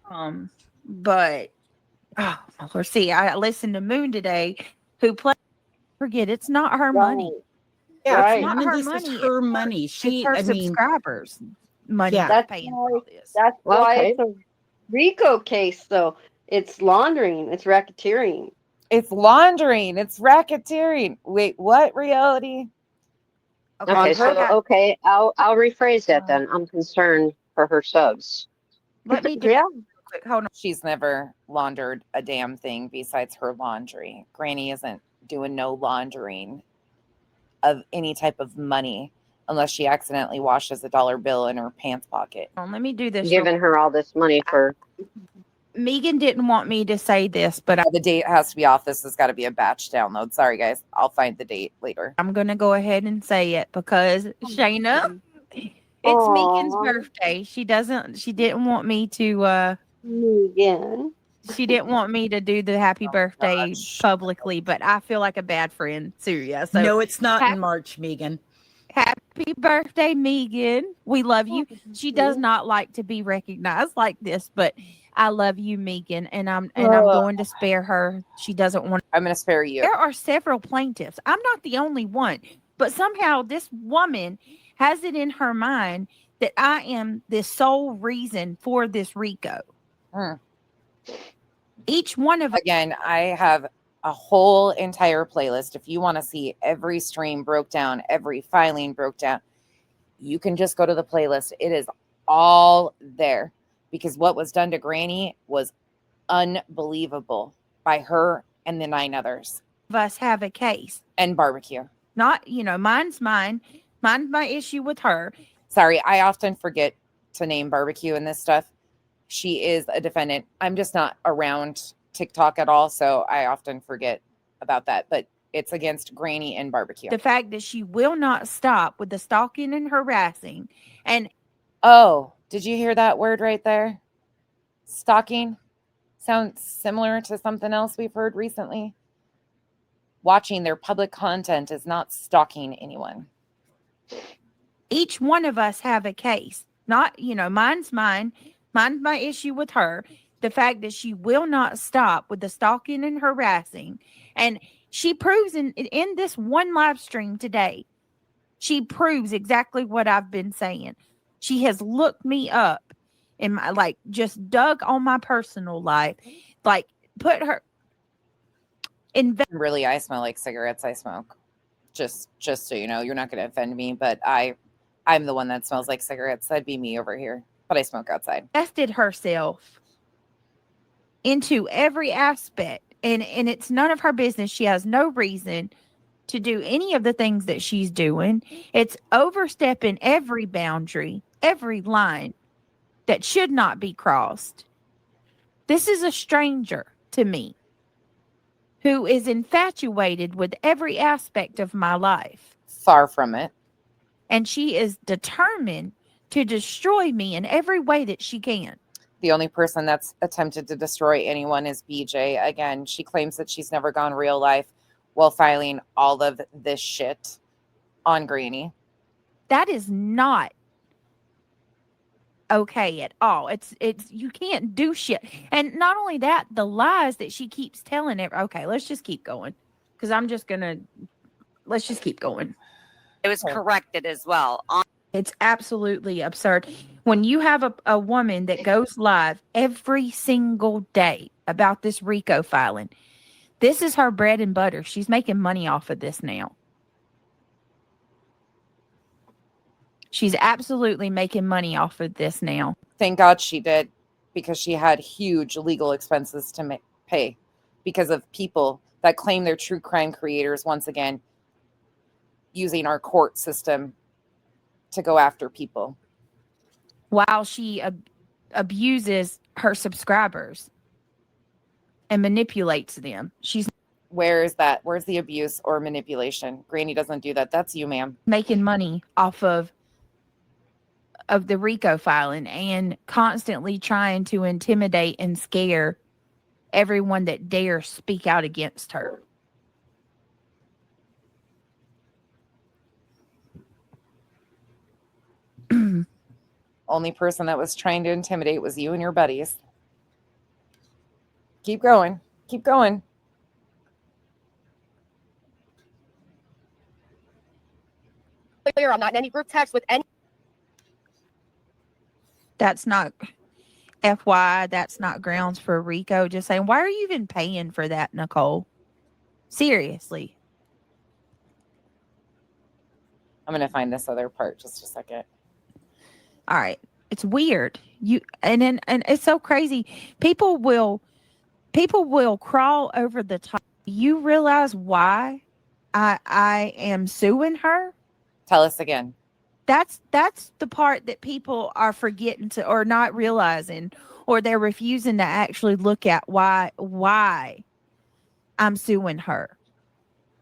But oh my Lord, see, I listened to Moon today, who played. Forget it's not her money. Yeah, It's right. not None her of this money. is her money. It's her subscribers' money. Yeah. That's paying for all this. That's why it's a RICO case, though. It's laundering. It's racketeering. It's laundering. It's racketeering. Wait, what? Reality? Okay, I'll rephrase that then. I'm concerned for her subs. Let me do quick. Hold on. She's never laundered a damn thing besides her laundry. Granny isn't doing no laundering of any type of money unless she accidentally washes a dollar bill in her pants pocket. Let me do this. Giving her all this money for. Megan didn't want me to say this, but the date has to be off. This has got to be a batch download. Sorry, guys. I'll find the date later. I'm going to go ahead and say it because Shayna, it's Megan's birthday. She didn't want me to, Megan. She didn't want me to do the happy birthday publicly, but I feel like a bad friend. Serious. So no, it's not in March, Megan. Happy birthday, Megan. We love you. She does not like to be recognized like this, but I love you, Megan, and I'm going to spare her. She doesn't want. I'm going to spare you. There are several plaintiffs. I'm not the only one, but somehow this woman has it in her mind that I am the sole reason for this RICO. Each one of again, I have a whole entire playlist. If you want to see every stream broke down, every filing broke down, you can just go to the playlist. It is all there because what was done to Granny was unbelievable by her and the 9 others. Of us have a case. And Barbecue. Not, mine's mine. Mine's my issue with her. Sorry, I often forget to name barbecue and this stuff. She is a defendant. I'm just not around TikTok at all, so I often forget about that. But it's against Granny and barbecue. The fact that she will not stop with the stalking and harassing. And oh, did you hear that word right there? Stalking sounds similar to something else we've heard recently. Watching their public content is not stalking anyone. Each one of us have a case. Not, mine's mine. Mine's my issue with her. The fact that she will not stop with the stalking and harassing. And she proves in this one live stream today, she proves exactly what I've been saying. She has looked me up in my, just dug on my personal life, put her in. Really, I smell like cigarettes I smoke. Just so you know, you're not going to offend me, but I'm the one that smells like cigarettes. That'd be me over here, but I smoke outside. Invested herself into every aspect, and it's none of her business. She has no reason to do any of the things that she's doing. It's overstepping every boundary, every line that should not be crossed. This is a stranger to me who is infatuated with every aspect of my life. Far from it. And she is determined to destroy me in every way that she can. The only person that's attempted to destroy anyone is BJ. Again, she claims that she's never gone real life while filing all of this shit on Granny. That is not okay at all. It's you can't do shit. And not only that, the lies that she keeps telling it. Okay, let's just keep going. Because let's just keep going. It was corrected as well. It's absolutely absurd. When you have a woman that goes live every single day about this RICO filing, this is her bread and butter. She's making money off of this now. She's absolutely making money off of this now. Thank God she did, because she had huge legal expenses to pay because of people that claim they're true crime creators, once again, using our court system to go after people. While she abuses her subscribers and manipulates them. Where is that? Where's the abuse or manipulation? Granny doesn't do that. That's you, ma'am. Making money off of the RICO filing and constantly trying to intimidate and scare everyone that dares speak out against her. Only person that was trying to intimidate was you and your buddies. Keep going. Keep going. Clear, I'm not in any group text with any. That's not FY. That's not grounds for RICO. Just saying, why are you even paying for that, Nicole? Seriously. I'm going to find this other part just a second. All right. It's weird. And it's so crazy. People will crawl over the top. You realize why I am suing her? Tell us again. That's the part that people are forgetting to, or not realizing, or they're refusing to actually look at why I'm suing her.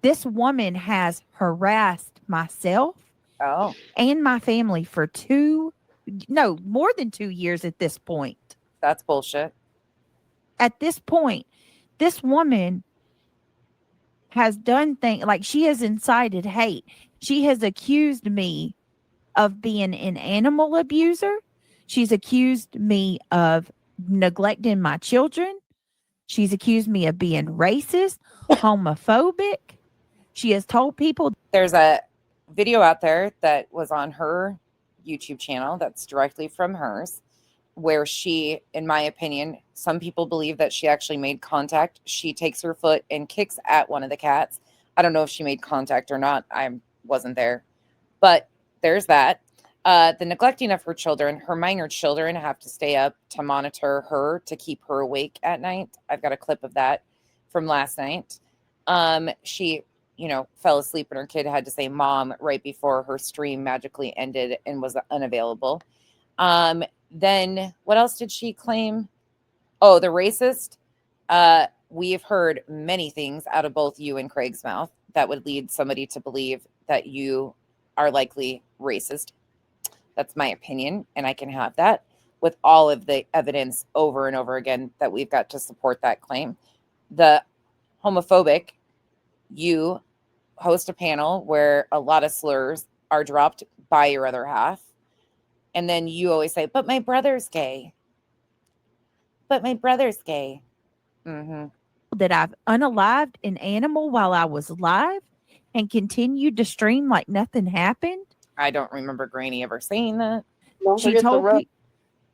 This woman has harassed myself and my family for more than 2 years at this point. That's bullshit. At this point, this woman has done things like she has incited hate. She has accused me of being an animal abuser. She's accused me of neglecting my children. She's accused me of being racist, homophobic. She has told people. There's a video out there that was on her YouTube channel that's directly from hers, where she, in my opinion, some people believe that she actually made contact. She takes her foot and kicks at one of the cats. I don't know if she made contact or not. I wasn't there. But there's that. The neglecting of her children. Her minor children have to stay up to monitor her, to keep her awake at night. I've got a clip of that from last night. She fell asleep and her kid had to say mom right before her stream magically ended and was unavailable. Then what else did she claim? Oh, the racist. We've heard many things out of both you and Craig's mouth that would lead somebody to believe that you are likely racist. That's my opinion, and I can have that with all of the evidence over and over again that we've got to support that claim. The homophobic, you host a panel where a lot of slurs are dropped by your other half, and then you always say, but my brother's gay. But my brother's gay. Mm-hmm. That I've unalived an animal while I was live and continued to stream like nothing happened. I don't remember Granny ever saying that. Don't She forget the told rope. me,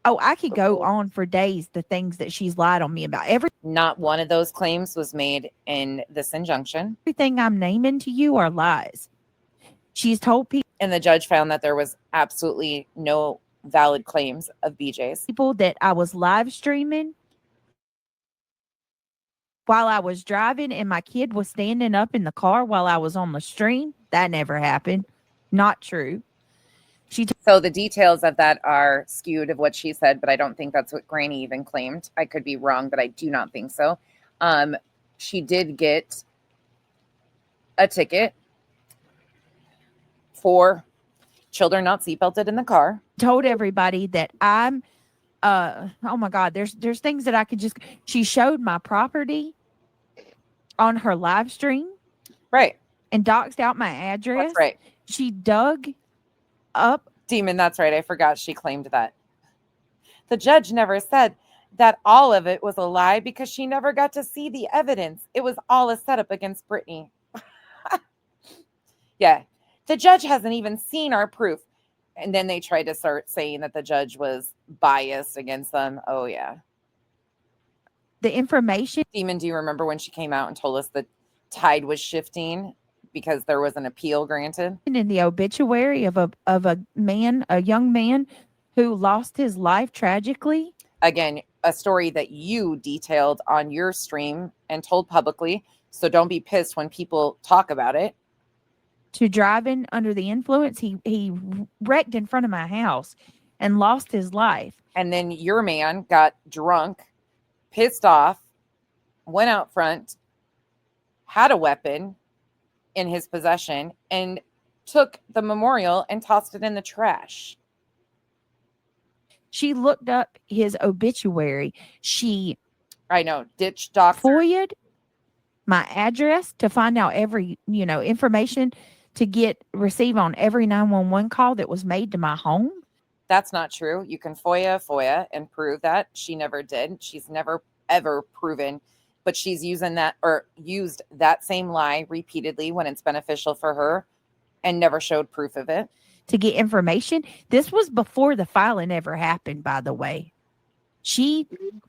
oh, I could go on for days, the things that she's lied on me about. Not one of those claims was made in this injunction. Everything I'm naming to you are lies. She's told people. And the judge found that there was absolutely no valid claims of BJ's. People that I was live streaming while I was driving and my kid was standing up in the car while I was on the stream. That never happened. Not true. So the details of that are skewed of what she said, but I don't think that's what Granny even claimed. I could be wrong, but I do not think so. She did get a ticket for children not seatbelted in the car. Told everybody that I'm oh my God, there's things that I could just. She showed my property on her live stream. Right. And doxed out my address. That's right. She dug up. Demon, that's right. I forgot she claimed that. The judge never said that all of it was a lie because she never got to see the evidence. It was all a setup against Brittany. Yeah. The judge hasn't even seen our proof. And then they tried to start saying that the judge was biased against them. Oh, yeah. The information. Demon, do you remember when she came out and told us the tide was shifting because there was an appeal granted? In the obituary of a young man who lost his life tragically. Again, a story that you detailed on your stream and told publicly. So don't be pissed when people talk about it. To driving under the influence, he wrecked in front of my house and lost his life. And then your man got drunk, pissed off, went out front, had a weapon in his possession, and took the memorial and tossed it in the trash. She looked up his obituary. I know, ditch doctor. FOIA'd my address to find out every, information to receive on every 911 call that was made to my home. That's not true. You can FOIA and prove that. She never did. She's never, ever proven, but she's used that same lie repeatedly when it's beneficial for her and never showed proof of it. To get information. This was before the filing ever happened, by the way. She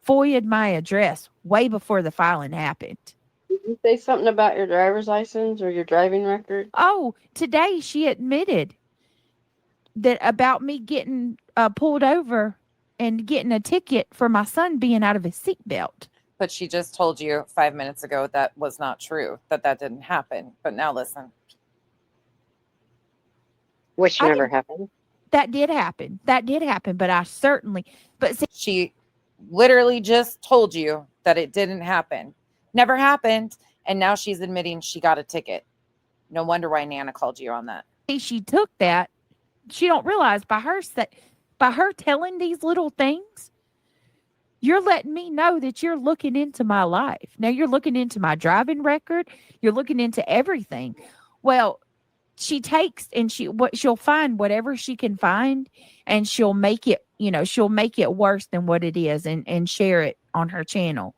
FOIA'd my address way before the filing happened. Did you say something about your driver's license or your driving record? Oh, today she admitted that about me getting pulled over and getting a ticket for my son being out of his seatbelt. But she just told you 5 minutes ago that was not true, that didn't happen. But now listen. Which never happened. That did happen. But I certainly, she literally just told you that it didn't happen. Never happened. And now she's admitting she got a ticket. No wonder why Nana called you on that. She took that. She don't realize by her telling these little things, you're letting me know that you're looking into my life. Now you're looking into my driving record. You're looking into everything. Well, she takes and she'll find whatever she can find, and she'll make it worse than what it is and share it on her channel.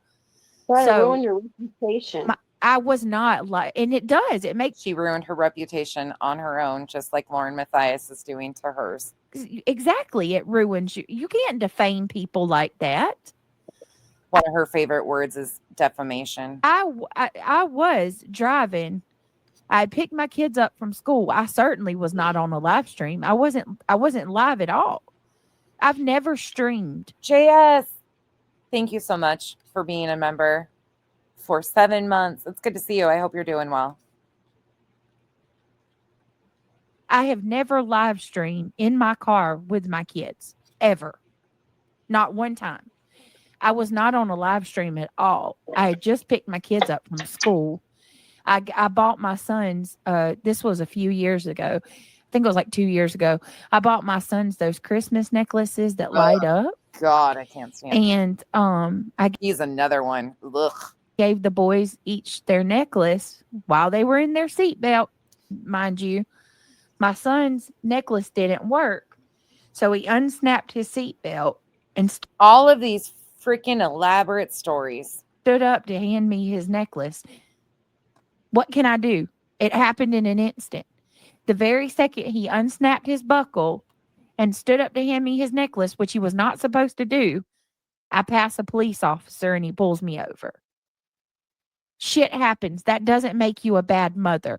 Try to ruin your reputation. I was not and it does. It makes. She ruined her reputation on her own, just like Lauren Mathias is doing to hers. Exactly. It ruins you. You can't defame people like that. One of her favorite words is defamation. I was driving. I picked my kids up from school. I certainly was not on a live stream. I wasn't live at all. I've never streamed. JS, thank you so much for being a member for 7 months. It's good to see you. I hope you're doing well. I have never live streamed in my car with my kids, ever. Not one time. I was not on a live stream at all. I had just picked my kids up from school. I bought my sons, this was a few years ago. I think it was like 2 years ago. I bought my sons those Christmas necklaces that light up. God, I can't stand it. And I He's another one. Ugh. gave the boys each their necklace while they were in their seatbelt. Mind you, my son's necklace didn't work. So he unsnapped his seatbelt and All of these freaking elaborate stories. stood up to hand me his necklace. What can I do? It happened in an instant. The very second he unsnapped his buckle and stood up to hand me his necklace, which he was not supposed to do, I pass a police officer and he pulls me over. Shit happens. That doesn't make you a bad mother.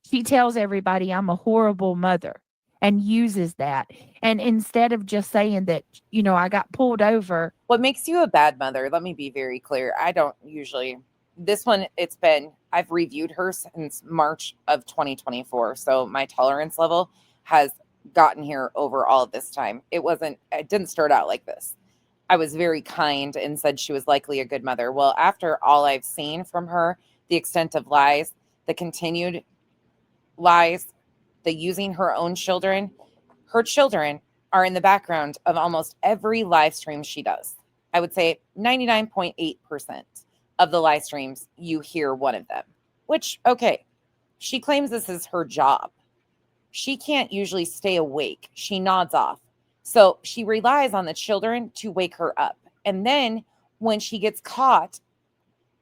She tells everybody I'm a horrible mother and uses that. And instead of just saying that, I got pulled over. What makes you a bad mother? Let me be very clear. I don't usually. This one, I've reviewed her since March of 2024. So my tolerance level has gotten here over all of this time. It didn't start out like this. I was very kind and said she was likely a good mother. Well, after all I've seen from her, the extent of lies, the continued lies, the using her own children, her children are in the background of almost every live stream she does. I would say 99.8% of the live streams, you hear one of them, which, okay, she claims this is her job. She can't usually stay awake. She nods off. So she relies on the children to wake her up. And then when she gets caught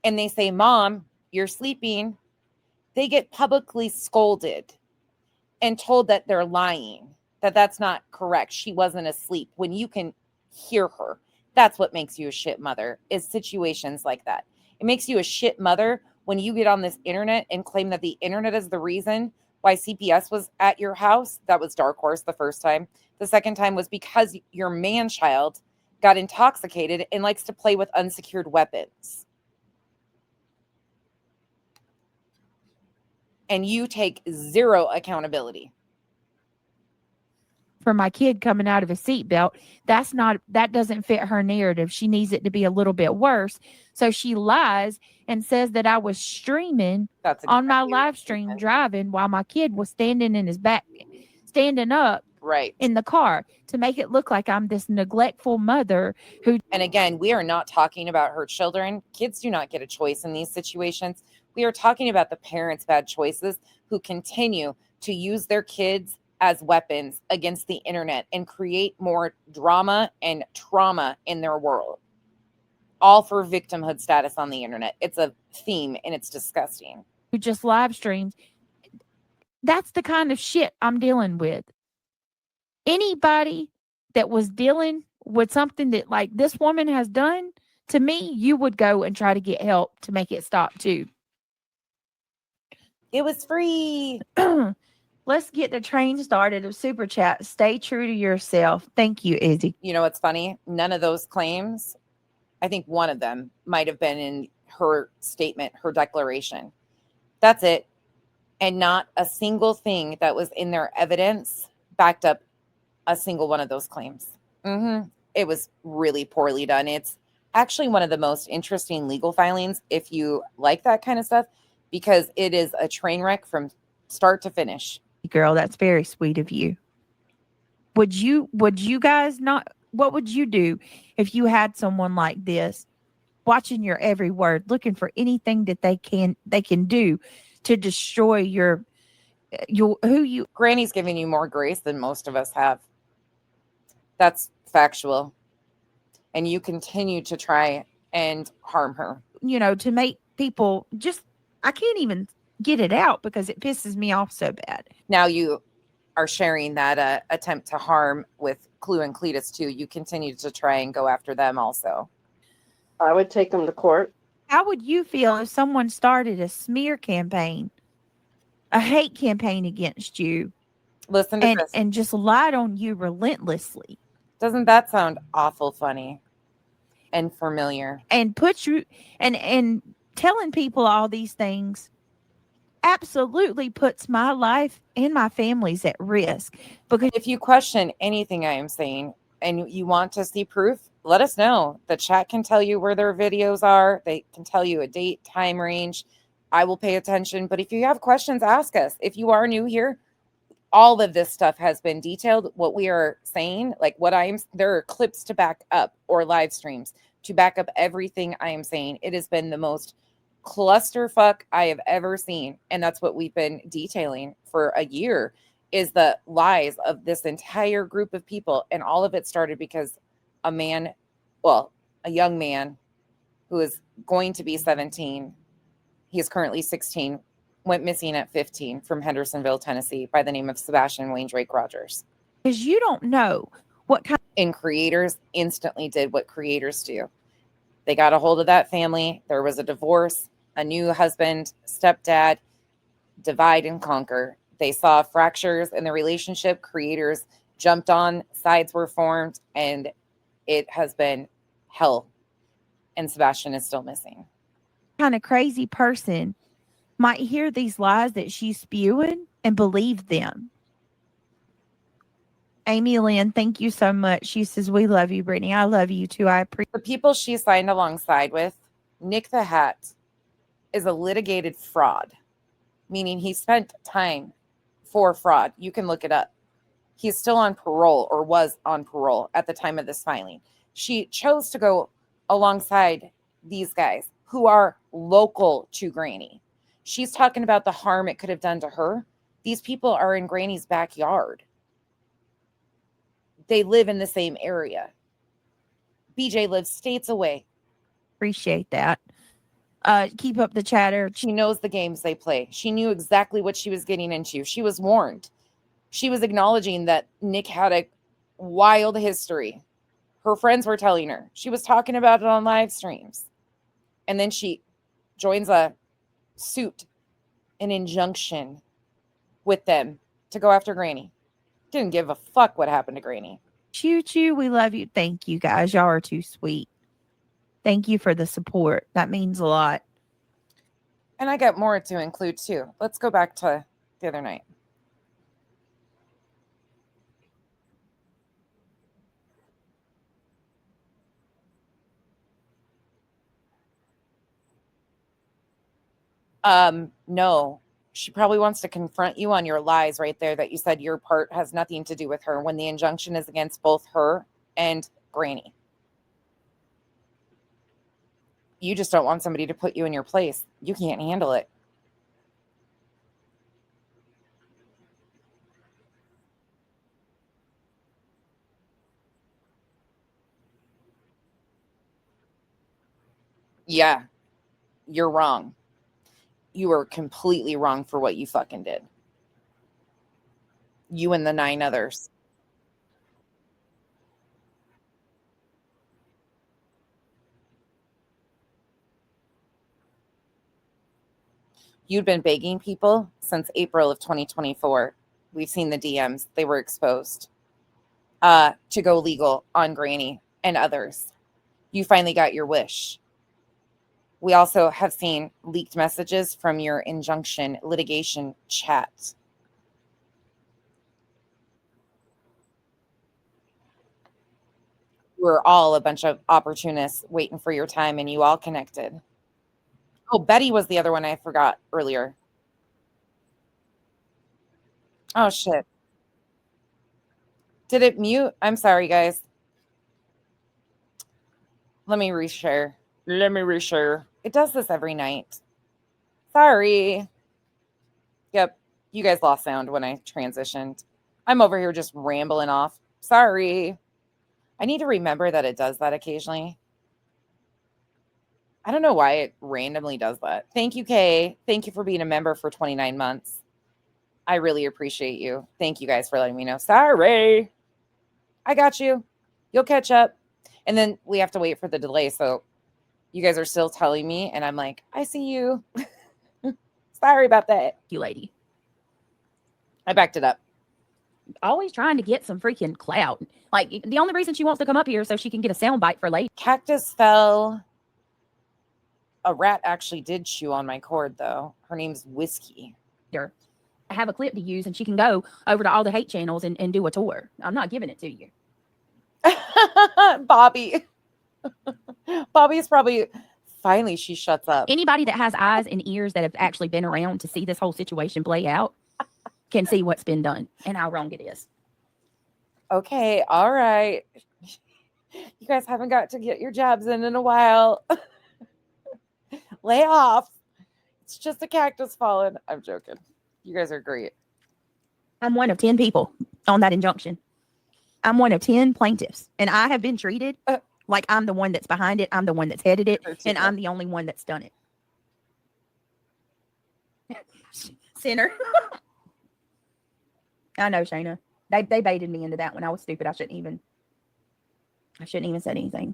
and they say, Mom, you're sleeping, they get publicly scolded and told that they're lying, that that's not correct. She wasn't asleep. When you can hear her, that's what makes you a shit mother, is situations like that. It makes you a shit mother when you get on this internet and claim that the internet is the reason why CPS was at your house. That was Dark Horse the first time. The second time was because your man-child got intoxicated and likes to play with unsecured weapons. And you take zero accountability. For my kid coming out of a seatbelt, that doesn't fit her narrative. She needs it to be a little bit worse. So she lies and says that I was streaming on my live stream driving while my kid was standing up right in the car to make it look like I'm this neglectful mother who. And again, we are not talking about her children. Kids do not get a choice in these situations. We are talking about the parents' bad choices who continue to use their kids as weapons against the internet and create more drama and trauma in their world. All for victimhood status on the internet. It's a theme and it's disgusting. Who just live streams. That's the kind of shit I'm dealing with. Anybody that was dealing with something that like this woman has done to me, you would go and try to get help to make it stop too. It was free. Let's get the train started of Super Chat. Stay true to yourself. Thank you, Izzy. You know what's funny? None of those claims, I think one of them might have been in her statement, her declaration. That's it. And not a single thing that was in their evidence backed up a single one of those claims. It was really poorly done. It's actually one of the most interesting legal filings if you like that kind of stuff, because it is a train wreck from start to finish. Girl, that's very sweet of you. Would you guys not, what would you do if you had someone like this watching your every word, looking for anything that they can do to destroy your Granny's giving you more grace than most of us have. That's factual. And you continue to try and harm her. To make people just, I can't even get it out because it pisses me off so bad. Now you are sharing that attempt to harm with Clue and Cletus too. You continue to try and go after them also. I would take them to court. How would you feel if someone started a smear campaign, a hate campaign against you? Listen to this. And just lied on you relentlessly. Doesn't that sound awful funny and familiar? And put you and telling people all these things absolutely puts my life and my family's at risk. Because if you question anything I am saying and you want to see proof, let us know. The chat can tell you where their videos are. They can tell you a date, time range. I will pay attention. But if you have questions, ask us. If you are new here, all of this stuff has been detailed. What we are saying, like there are clips to back up or live streams to back up everything I am saying. It has been the most clusterfuck I have ever seen. And that's what we've been detailing for a year, is the lies of this entire group of people. And all of it started because a young man who is going to be 17, he is currently 16, went missing at 15 from Hendersonville, Tennessee, by the name of Sebastian Wayne Drake Rogers. Because you don't know what kind. And creators instantly did what creators do. They got a hold of that family. There was a divorce, a new husband, stepdad, divide and conquer. They saw fractures in the relationship. Creators jumped on, sides were formed, and it has been hell. And Sebastian is still missing. Kind of crazy person might hear these lies that she's spewing and believe them. Amy Lynn, thank you so much. She says, we love you, Brittany. I love you too. I appreciate the people she signed alongside with. Nick the Hat is a litigated fraud, meaning he spent time for fraud. You can look it up. He's still on parole, or was on parole at the time of this filing. She chose to go alongside these guys who are local to Granny. She's talking about the harm it could have done to her. These people are in Granny's backyard. They live in the same area. BJ lives states away. appreciate that. Keep up the chatter. She knows the games they play. She knew exactly what she was getting into. She was warned. She was acknowledging that Nick had a wild history. Her friends were telling her. She was talking about it on live streams. And then she joins a suit, an injunction with them to go after Granny. Didn't give a fuck what happened to Granny. Choo choo, we love you. Thank you, guys. Y'all are too sweet. Thank you for the support. That means a lot. And I got more to include too. Let's go back to the other night. No. She probably wants to confront you on your lies right there that you said your part has nothing to do with her when the injunction is against both her and Granny. You just don't want somebody to put you in your place. You can't handle it. Yeah, you're wrong. You are completely wrong for what you fucking did. You and the 9 others. You'd been begging people since April of 2024. We've seen the DMs. They were exposed to go legal on Granny and others. You finally got your wish. We also have seen leaked messages from your injunction litigation chat. We're all a bunch of opportunists waiting for your time, and you all connected. Oh, Betty was the other one I forgot earlier. Oh, shit. Did it mute? I'm sorry, guys. Let me reshare. It does this every night. Sorry. Yep. You guys lost sound when I transitioned. I'm over here just rambling off. Sorry. I need to remember that it does that occasionally. I don't know why it randomly does that. Thank you, Kay. Thank you for being a member for 29 months. I really appreciate you. Thank you guys for letting me know. Sorry. I got you. You'll catch up. And then we have to wait for the delay. So you guys are still telling me, and I'm like, I see you. Sorry about that. You lady. I backed it up. Always trying to get some freaking clout. Like, the only reason she wants to come up here is so she can get a soundbite for later. Cactus fell a rat actually did chew on my cord, though. Her name's Whiskey. I have a clip to use, and she can go over to all the hate channels and do a tour. I'm not giving it to you. Bobby. Bobby's probably, finally she shuts up. Anybody that has eyes and ears that have actually been around to see this whole situation play out can see what's been done and how wrong it is. Okay, all right. You guys haven't got to get your jabs in a while. Lay off. It's just a cactus falling. I'm joking. You guys are great. I'm one of 10 people on that injunction. I'm one of 10 plaintiffs, and I have been treated like I'm the one that's behind it. I'm the one that's headed it, and I'm the only one that's done it. Sinner. I know, Shayna. They baited me into that when I was stupid. I shouldn't even said anything.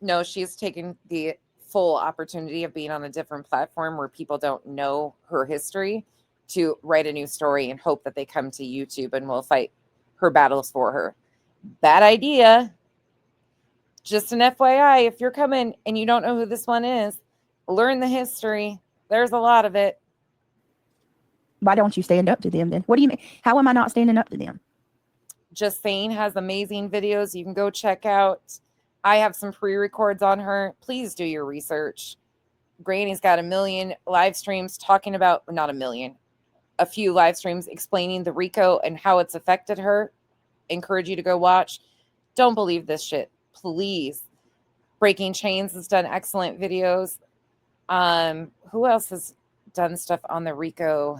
No, she's taken the full opportunity of being on a different platform where people don't know her history to write a new story and hope that they come to YouTube and will fight her battles for her. Bad idea. Just an FYI, if you're coming and you don't know who this one is, learn the history. There's a lot of it. Why don't you stand up to them then? What do you mean? How am I not standing up to them? Just Saying has amazing videos you can go check out. I have some pre-records on her. Please do your research. Granny's got 1 million live streams talking about, not 1 million, a few live streams explaining the RICO and how it's affected her. Encourage you to go watch. Don't believe this shit, please. Breaking Chains has done excellent videos. Who else has done stuff on the RICO?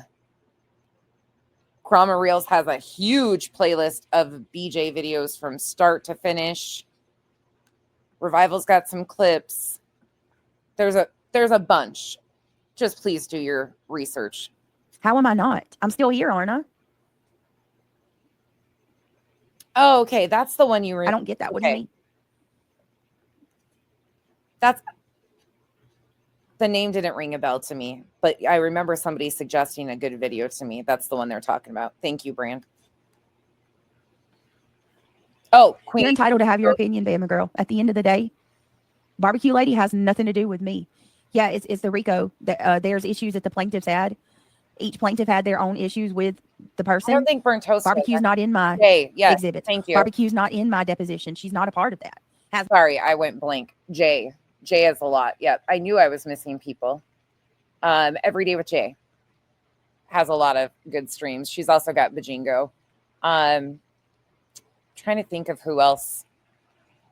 Krama Reels has a huge playlist of BJ videos from start to finish. Revival's got some clips. There's a bunch. Just please do your research. How am I not? I'm still here, aren't I? Oh, okay. That's the one you were. I don't get that. What do you mean? That's the name didn't ring a bell to me, but I remember somebody suggesting a good video to me. That's the one they're talking about. Thank you, Brand. Oh, Queen. You're entitled to have your opinion, Bama girl. At the end of the day, Barbecue Lady has nothing to do with me. Yeah, it's the RICO. There's issues that the plaintiffs had. Each plaintiff had their own issues with the person. I don't think Burnt Toast. Barbecue's not in my exhibit. Thank you. Barbecue's not in my deposition. She's not a part of that. Sorry, I went blank. Jay has a lot. Yep, I knew I was missing people. Every Day with Jay has a lot of good streams. She's also got Bajingo. Trying to think of who else.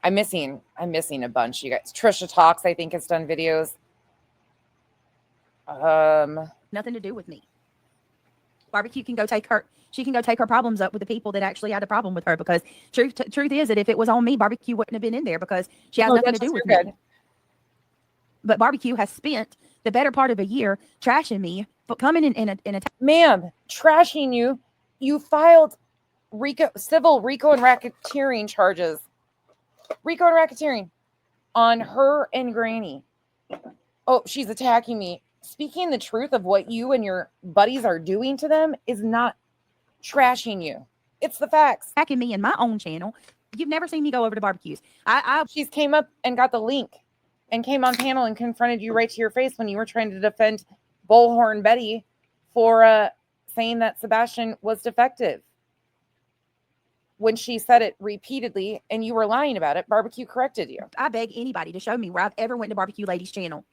I'm missing a bunch. You guys, Trisha Talks, I think, has done videos. Nothing to do with me. Barbecue can go take her. She can go take her problems up with the people that actually had a problem with her. Because truth is that if it was on me, Barbecue wouldn't have been in there because she has nothing to do with me. But Barbecue has spent the better part of a year trashing me, but coming in a ma'am, trashing you. You filed civil RICO and racketeering charges. RICO and racketeering on her and Granny. Oh, she's attacking me. Speaking the truth of what you and your buddies are doing to them is not trashing you. It's the facts. Attacking me in my own channel. You've never seen me go over to Barbecues. She's came up and got the link and came on panel and confronted you right to your face when you were trying to defend Bullhorn Betty for saying that Sebastian was defective. When she said it repeatedly and you were lying about it, Barbecue corrected you. I beg anybody to show me where I've ever went to Barbecue Lady's channel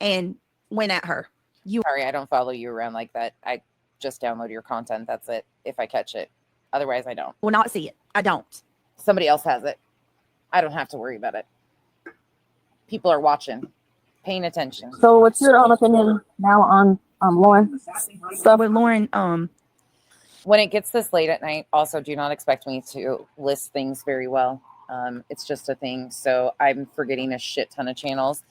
and went at her. Sorry, I don't follow you around like that. I just download your content. That's it. If I catch it. Otherwise, I don't. Will not see it. I don't. Somebody else has it. I don't have to worry about it. People are watching, paying attention. So what's your opinion now on Lauren? So with Lauren, when it gets this late at night, also do not expect me to list things very well. It's just a thing. So I'm forgetting a shit ton of channels.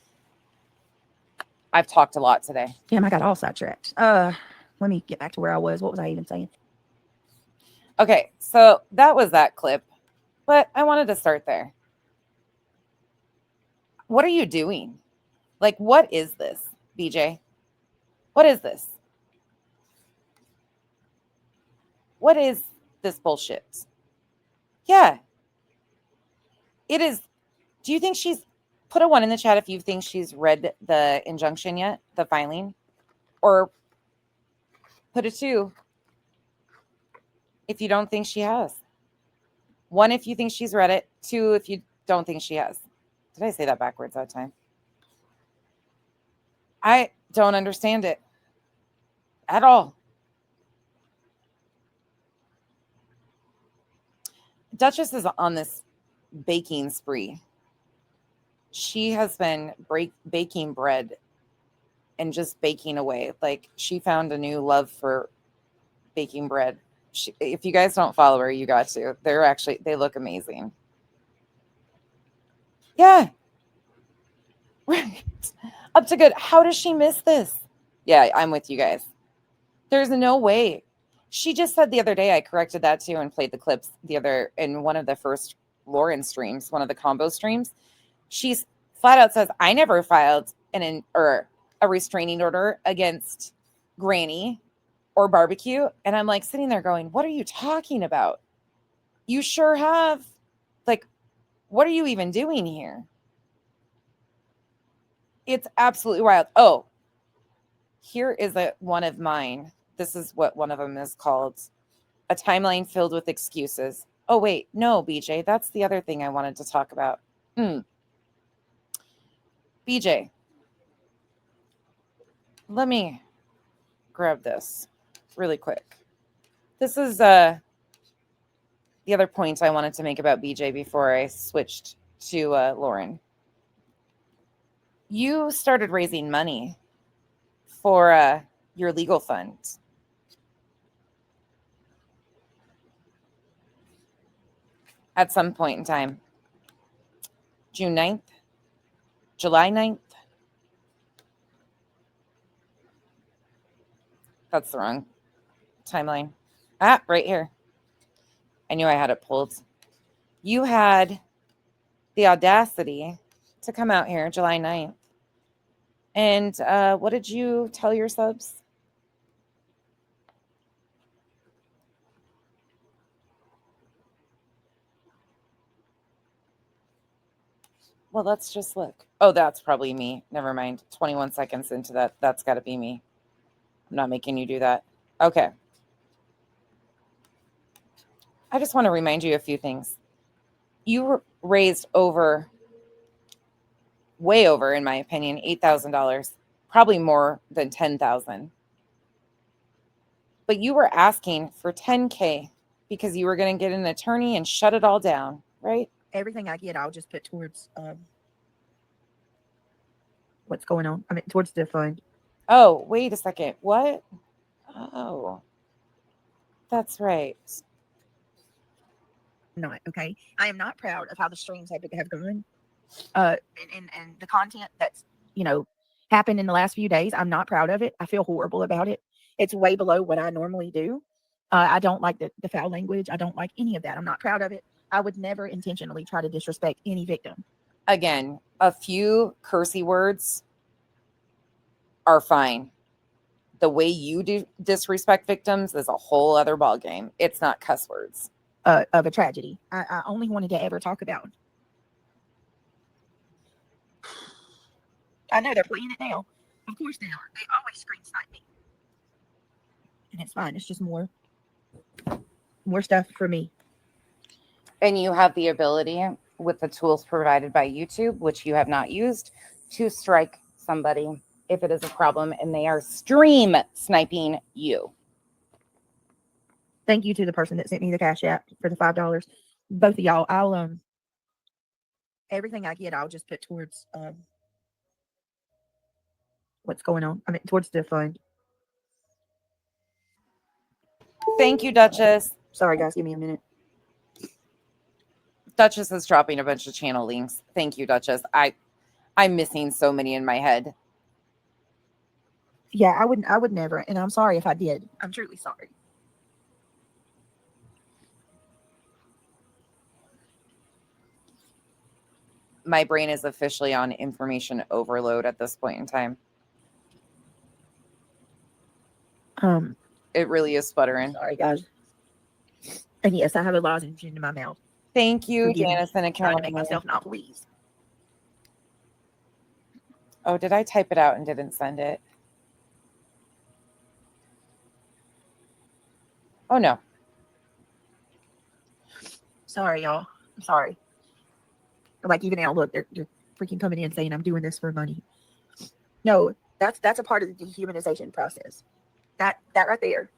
I've talked a lot today. Damn, I got all sidetracked. Let me get back to where I was. What was I even saying? Okay, so that was that clip, but I wanted to start there. What are you doing? Like, what is this, BJ? What is this? What is this bullshit? Yeah. It is. Do you think she's Put a 1 in the chat if you think she's read the injunction yet, the filing, or put a 2 if you don't think she has. 1 if you think she's read it, 2 if you don't think she has. Did I say that backwards that time? I don't understand it at all. Duchess is on this baking spree. She has been baking bread and just baking away. Like, she found a new love for baking bread. If you guys don't follow her, you got to. They look amazing. Yeah. Right. Up to good. How does she miss this? Yeah, I'm with you guys. There's no way. She just said the other day, I corrected that too and played the clips in one of the first Lauren streams, one of the combo streams. She's flat out says, I never filed a restraining order against Granny or Barbecue. And I'm like sitting there going, what are you talking about? You sure have. Like, what are you even doing here? It's absolutely wild. Oh, here is one of mine. This is what one of them is called. A timeline filled with excuses. Oh, wait. No, BJ. That's the other thing I wanted to talk about. BJ. Let me grab this really quick. This is the other point I wanted to make about BJ before I switched to Lauren. You started raising money for your legal funds. At some point in time. June 9th? July 9th? That's the wrong timeline. Right here. I knew I had it pulled. You had the audacity to come out here July 9th. And what did you tell your subs? Well, let's just look. Oh, that's probably me. Never mind. 21 seconds into that. That's got to be me. I'm not making you do that. Okay. I just want to remind you a few things. You raised way over, in my opinion, $8,000, probably more than $10,000. But you were asking for $10K because you were going to get an attorney and shut it all down, right? Everything I get, I'll just put towards what's going on. I mean, towards the fund. Oh, wait a second. What? Oh, that's right. Not okay. I am not proud of how the streams have gone. And the content that's happened in the last few days. I'm not proud of it. I feel horrible about it. It's way below what I normally do. I don't like the foul language. I don't like any of that. I'm not proud of it. I would never intentionally try to disrespect any victim. Again, a few cursey words are fine. The way you disrespect victims is a whole other ballgame. It's not cuss words. Of a tragedy. I only wanted to ever talk about. I know they're playing it now. Of course they are. They always screen snipe me. And it's fine. It's just more stuff for me. And you have the ability with the tools provided by YouTube, which you have not used, to strike somebody if it is a problem and they are stream sniping you. Thank you to the person that sent me the Cash App for the $5. Both of y'all. I'll everything I get, I'll just put towards what's going on. I mean, towards the fund. Thank you, Duchess. Sorry, guys. Give me a minute. Duchess is dropping a bunch of channel links. Thank you, Duchess. I'm missing so many in my head. Yeah, I would never. And I'm sorry if I did. I'm truly sorry. My brain is officially on information overload at this point in time. It really is sputtering. Sorry, guys. And yes, I have a lozenge in my mouth. Thank you, Forgive me. Janice and Trying to make myself not pleased. Oh, did I type it out and didn't send it? Oh, no. Sorry, y'all. I'm sorry. Like, even now, look, they're freaking coming in saying I'm doing this for money. No, that's a part of the dehumanization process. That right there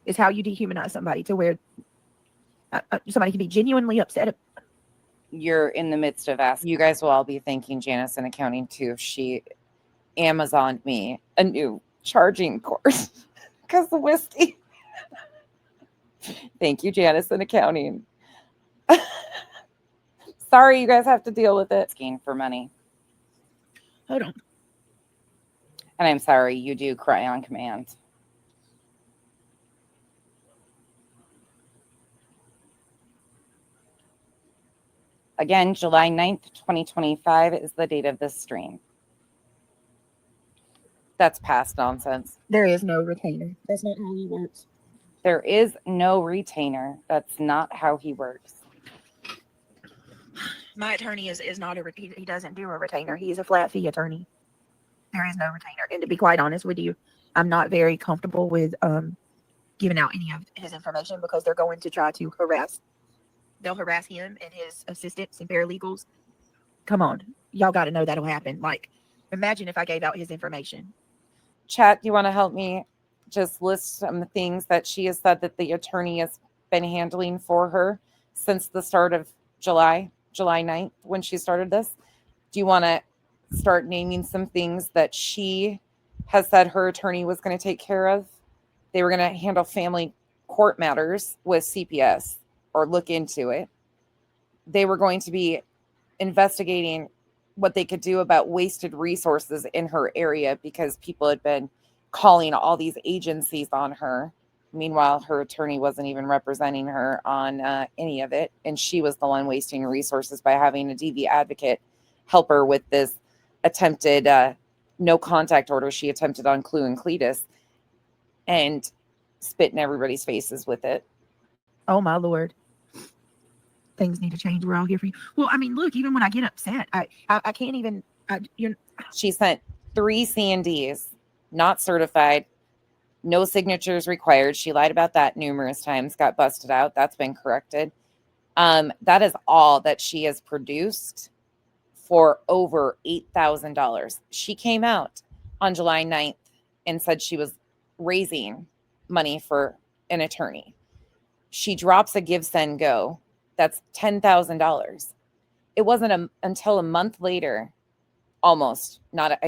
is how you dehumanize somebody, to where somebody can be genuinely upset. You're in the midst of asking. You guys will all be thanking Janice in accounting too. She Amazoned me a new charging course because of whiskey. Thank you, Janice in accounting. Sorry, you guys have to deal with it. Asking for money. Hold on. And I'm sorry, you do cry on command. Again, July 9th, 2025 is the date of this stream. That's past nonsense. There is no retainer. That's not how he works. There is no retainer. That's not how he works. My attorney is not he doesn't do a retainer. He's a flat fee attorney. There is no retainer. And to be quite honest with you, I'm not very comfortable with giving out any of his information, because they're going to try to harass. They'll harass him and his assistants and paralegals. Come on. Y'all got to know that'll happen. Like, imagine if I gave out his information. Chat, you want to help me just list some things that she has said that the attorney has been handling for her since the start of July 9th, when she started this? Do you want to start naming some things that she has said her attorney was going to take care of? They were going to handle family court matters with CPS, or look into it. They were going to be investigating what they could do about wasted resources in her area, because people had been calling all these agencies on her. Meanwhile, her attorney wasn't even representing her on any of it. And she was the one wasting resources by having a DV advocate help her with this attempted no contact order she attempted on Clue and Cletus, and spit in everybody's faces with it. Oh, my Lord. Things need to change. We're all here for you. Well, I mean, look, even when I get upset, I can't even. She sent 3 C&Ds, not certified, no signatures required. She lied about that numerous times, got busted out. That's been corrected. That is all that she has produced for over $8,000. She came out on July 9th and said she was raising money for an attorney. She drops a give, send, go. That's $10,000. It wasn't until a month later, almost, not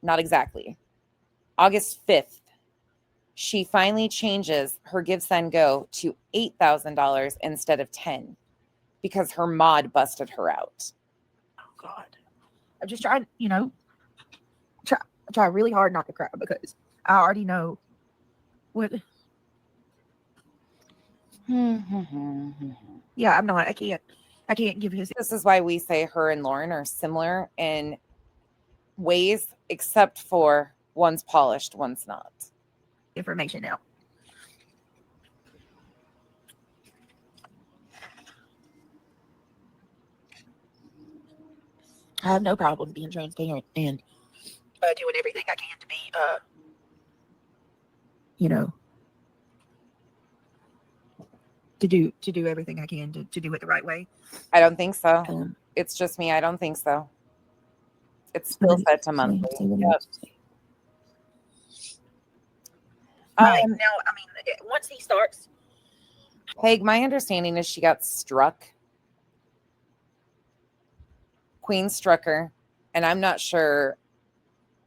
exactly, August 5th, she finally changes her give, send, go to $8,000 instead of $10,000, because her mod busted her out. Oh, God. I'm just trying, try really hard not to cry, because I already know what. Yeah, I'm not. I can't give his. This is why we say her and Lauren are similar in ways, except for one's polished, one's not. Information now. I have no problem being transparent and doing everything I can to be, to do everything I can to do it the right way. I don't think so. It's just me. I don't think so. It's still set to monthly. Yep. Right. Now, I mean, once he starts. Peg, my understanding is she got struck. Queen struck her. And I'm not sure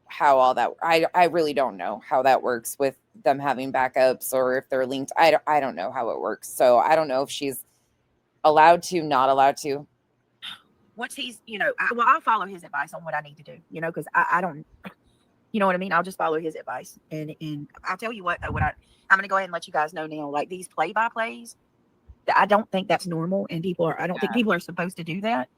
how all that, I really don't know how that works with them having backups, or if they're linked. I don't know how it works. So I don't know if she's allowed to, not allowed to. Once he's, I'll follow his advice on what I need to do, because I don't, you know what I mean? I'll just follow his advice. And I'll tell you what, I'm going to go ahead and let you guys know now, like these play-by-plays, I don't think that's normal. And I don't think people are supposed to do that.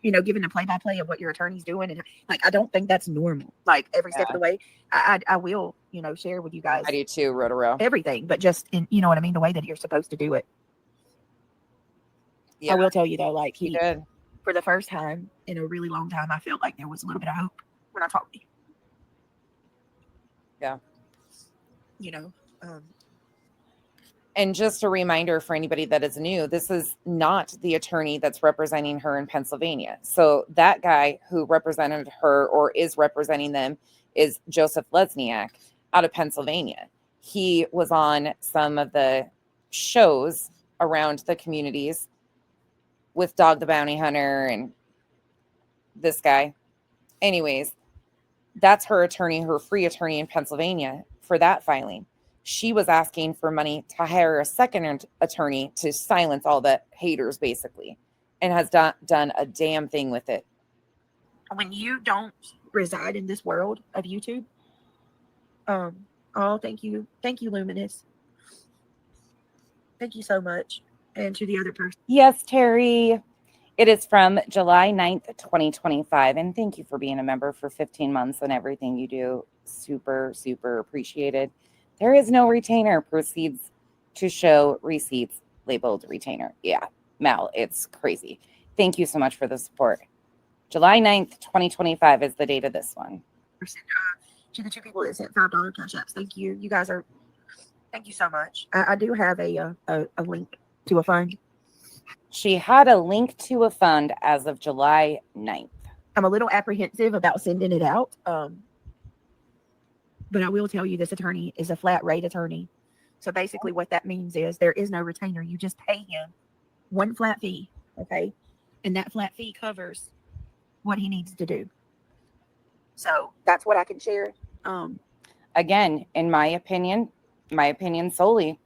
Giving a play-by-play of what your attorney's doing. And like, I don't think that's normal. Like every step of the way, I will, share with you guys. I do too, row. Everything, but just in, you know what I mean? The way that you're supposed to do it. Yeah. I will tell you though, like he did. For the first time in a really long time, I felt like there was a little bit of hope when I talk to you. Yeah. You know, and just a reminder for anybody that is new, this is not the attorney that's representing her in Pennsylvania. So that guy who represented her or is representing them is Joseph Lesniak out of Pennsylvania. He was on some of the shows around the communities with Dog the Bounty Hunter and this guy. Anyways, that's her attorney, her free attorney in Pennsylvania for that filing. She was asking for money to hire a second attorney to silence all the haters, basically, and has done a damn thing with it. when you don't reside in this world of YouTube, thank you, Luminous. Thank you so much. And to the other person. Yes, Terry. It is from July 9th, 2025. And thank you for being a member for 15 months and everything you do. Super, super appreciated. There is no retainer. Proceeds to show receipts labeled retainer. Yeah, Mal, it's crazy. Thank you so much for the support. July 9th, 2025 is the date of this one. To the two people that sent $5 cash apps, thank you. You guys are, thank you so much. I do have a link to a fund. She had a link to a fund as of July 9th. I'm a little apprehensive about sending it out. But I will tell you this attorney is a flat rate attorney. So basically what that means is there is no retainer. You just pay him one flat fee. Okay. And that flat fee covers what he needs to do. So that's what I can share. Again, in my opinion solely,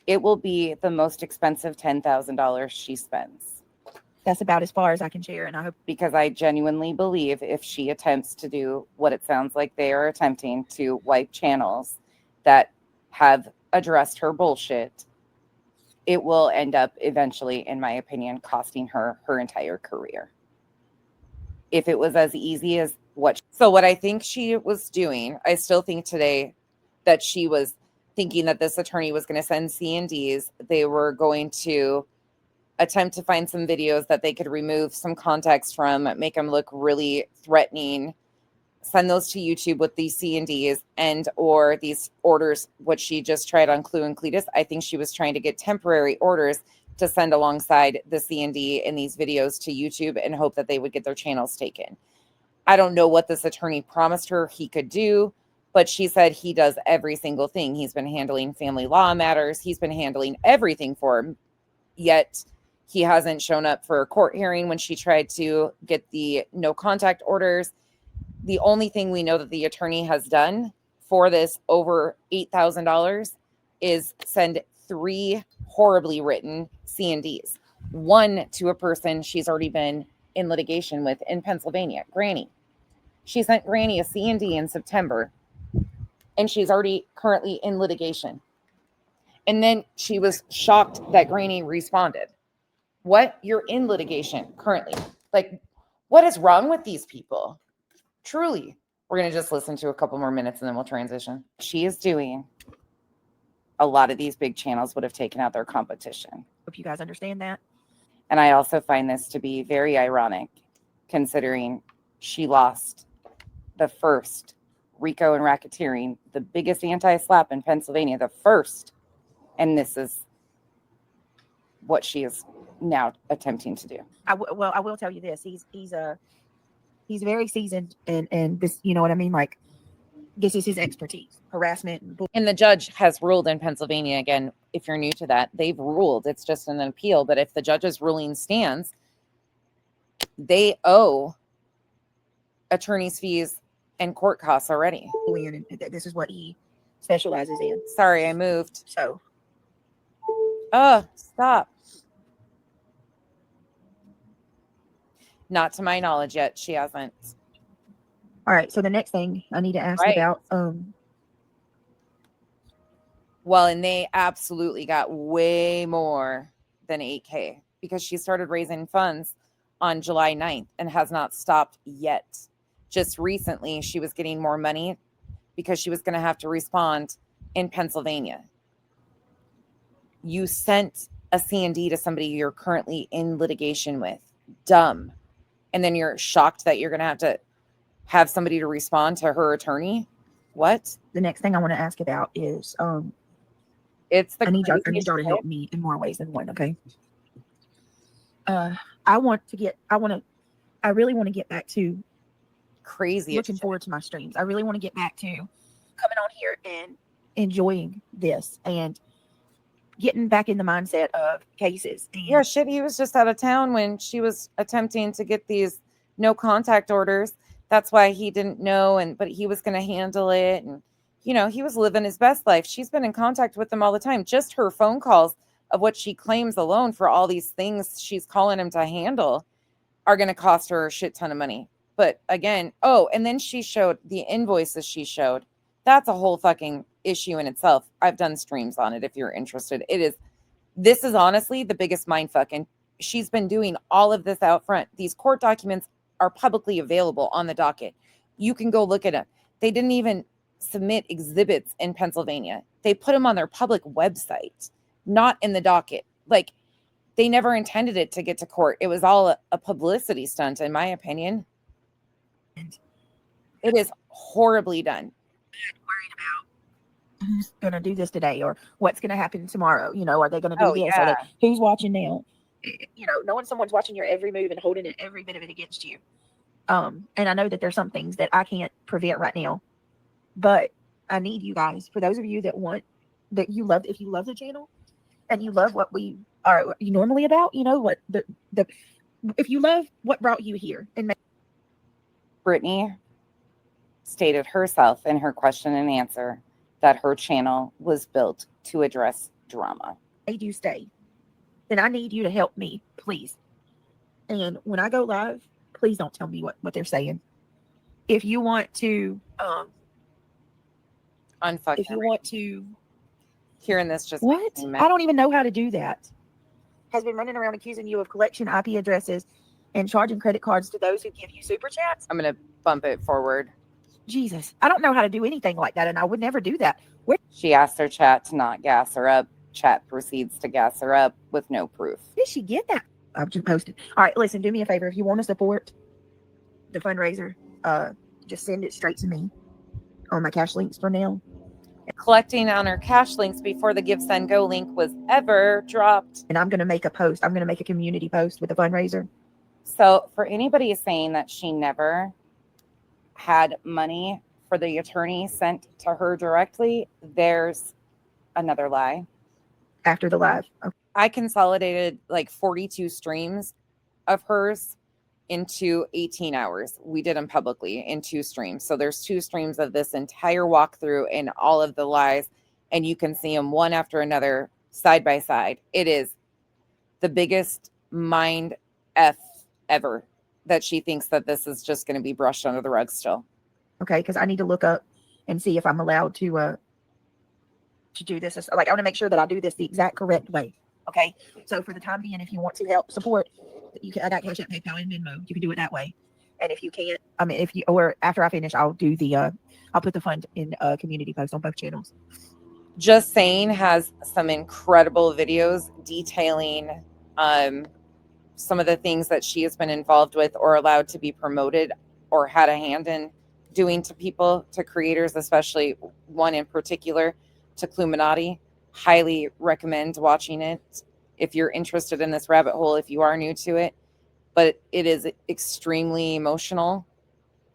it will be the most expensive $10,000 she spends. That's about as far as I can share. And I hope, because I genuinely believe if she attempts to do what it sounds like they are attempting to wipe channels that have addressed her bullshit, it will end up eventually, in my opinion, costing her her entire career. If it was as easy as what I think she was doing, I still think today that she was thinking that this attorney was going to send C&Ds. They were going to attempt to find some videos that they could remove some context from, make them look really threatening, send those to YouTube with these C&Ds and or these orders, what she just tried on Clue and Cletus. I think she was trying to get temporary orders to send alongside the C&D in these videos to YouTube and hope that they would get their channels taken. I don't know what this attorney promised her he could do, but she said he does every single thing. He's been handling family law matters. He's been handling everything for him, yet he hasn't shown up for a court hearing when she tried to get the no contact orders. The only thing we know that the attorney has done for this over $8,000 is send 3 horribly written C&Ds. 1 to a person she's already been in litigation with in Pennsylvania, Granny. She sent Granny a C&D in September, and she's already currently in litigation. And then she was shocked that Granny responded. What? You're in litigation currently. Like, what is wrong with these people? Truly. We're going to just listen to a couple more minutes and then we'll transition. She is doing a lot of these big channels would have taken out their competition. hope you guys understand that. And I also find this to be very ironic considering she lost the first RICO and racketeering, the biggest anti-SLAPP in Pennsylvania, the first. And this is what she is now attempting to do. I will tell you this. He's very seasoned and this, you know what I mean? Like, this is his expertise, harassment. And the judge has ruled in Pennsylvania, again, if you're new to that, they've ruled, it's just an appeal. But if the judge's ruling stands, they owe attorney's fees and court costs already. And this is what he specializes in. Sorry, I moved. So. Oh, stop. Not to my knowledge yet. She hasn't. All right. So the next thing I need to ask about. Well, and they absolutely got way more than 8K because she started raising funds on July 9th and has not stopped yet. Just recently, she was getting more money because she was going to have to respond in Pennsylvania. You sent a C&D to somebody you're currently in litigation with. Dumb. And then you're shocked that you're going to have to have somebody to respond to her attorney. What? The next thing I want to ask about is It's the I need y'all to craziest help shit. me in more ways than one, okay? I really want to get back to Crazy. looking forward to my streams. I really want to get back to coming on here and enjoying this and getting back in the mindset of cases. And Yeah, shit. He was just out of town when she was attempting to get these no contact orders. That's why he didn't know, but he was going to handle it. And, you know, he was living his best life. She's been in contact with him all the time. Just her phone calls of what she claims alone for all these things she's calling him to handle are going to cost her a shit ton of money. But again, and then she showed the invoices she showed. That's a whole fucking issue in itself. I've done streams on it if you're interested. This is honestly the biggest mindfuck. And she's been doing all of this out front. These court documents are publicly available on the docket. You can go look at them. They didn't even submit exhibits in Pennsylvania. They put them on their public website, not in the docket. Like, they never intended it to get to court. It was all a publicity stunt, in my opinion. It is horribly done. worried about who's going to do this today or what's going to happen tomorrow. You know, are they going to do this? Yeah. Who's watching now? You know, knowing someone's watching your every move and holding it, every bit of it against you. And I know that there's some things that I can't prevent right now, but I need you guys, for those of you that want, that you love, if you love the channel and you love what we are normally about, you know, what if you love what brought you here. And Brittany stated herself in her question and answer that her channel was built to address drama. made you stay, then I need you to help me, please. And when I go live, please don't tell me what they're saying. If you want to, Unfucking. if you want to, Hearing this just what? makes me mad. I don't even know how to do that. Has been running around accusing you of collection IP addresses and charging credit cards to those who give you super chats. I'm going to bump it forward. Jesus, I don't know how to do anything like that, and I would never do that. She asked her chat to not gas her up. Chat proceeds to gas her up with no proof. Where did she get that? I've just posted. All right, listen, do me a favor. If you want to support the fundraiser, just send it straight to me on my cash links for now. Collecting on her cash links before the Give Send Go link was ever dropped. And I'm going to make a post. I'm going to make a community post with the fundraiser. So for anybody saying that she never had money for the attorney sent to her directly, there's another lie. After the live. Okay. I consolidated like 42 streams of hers into 18 hours. We did them publicly in 2 streams. So there's 2 streams of this entire walkthrough and all of the lies, and you can see them one after another, side by side. It is the biggest mind F ever that she thinks that this is just going to be brushed under the rug still. Okay, because I need to look up and see if I'm allowed to do this. Like, I want to make sure that I do this the exact correct way. Okay, so for the time being, if you want to help support, you can. I got Cash App, PayPal, and Venmo. You can do it that way. And if you can't, I mean, if you, or after I finish, I'll do the I'll put the fund in a community post on both channels. Just Saying has some incredible videos detailing some of the things that she has been involved with or allowed to be promoted or had a hand in doing to people, to creators, especially one in particular, to Cluminati. Highly recommend watching it if you're interested in this rabbit hole, if you are new to it. But it is extremely emotional.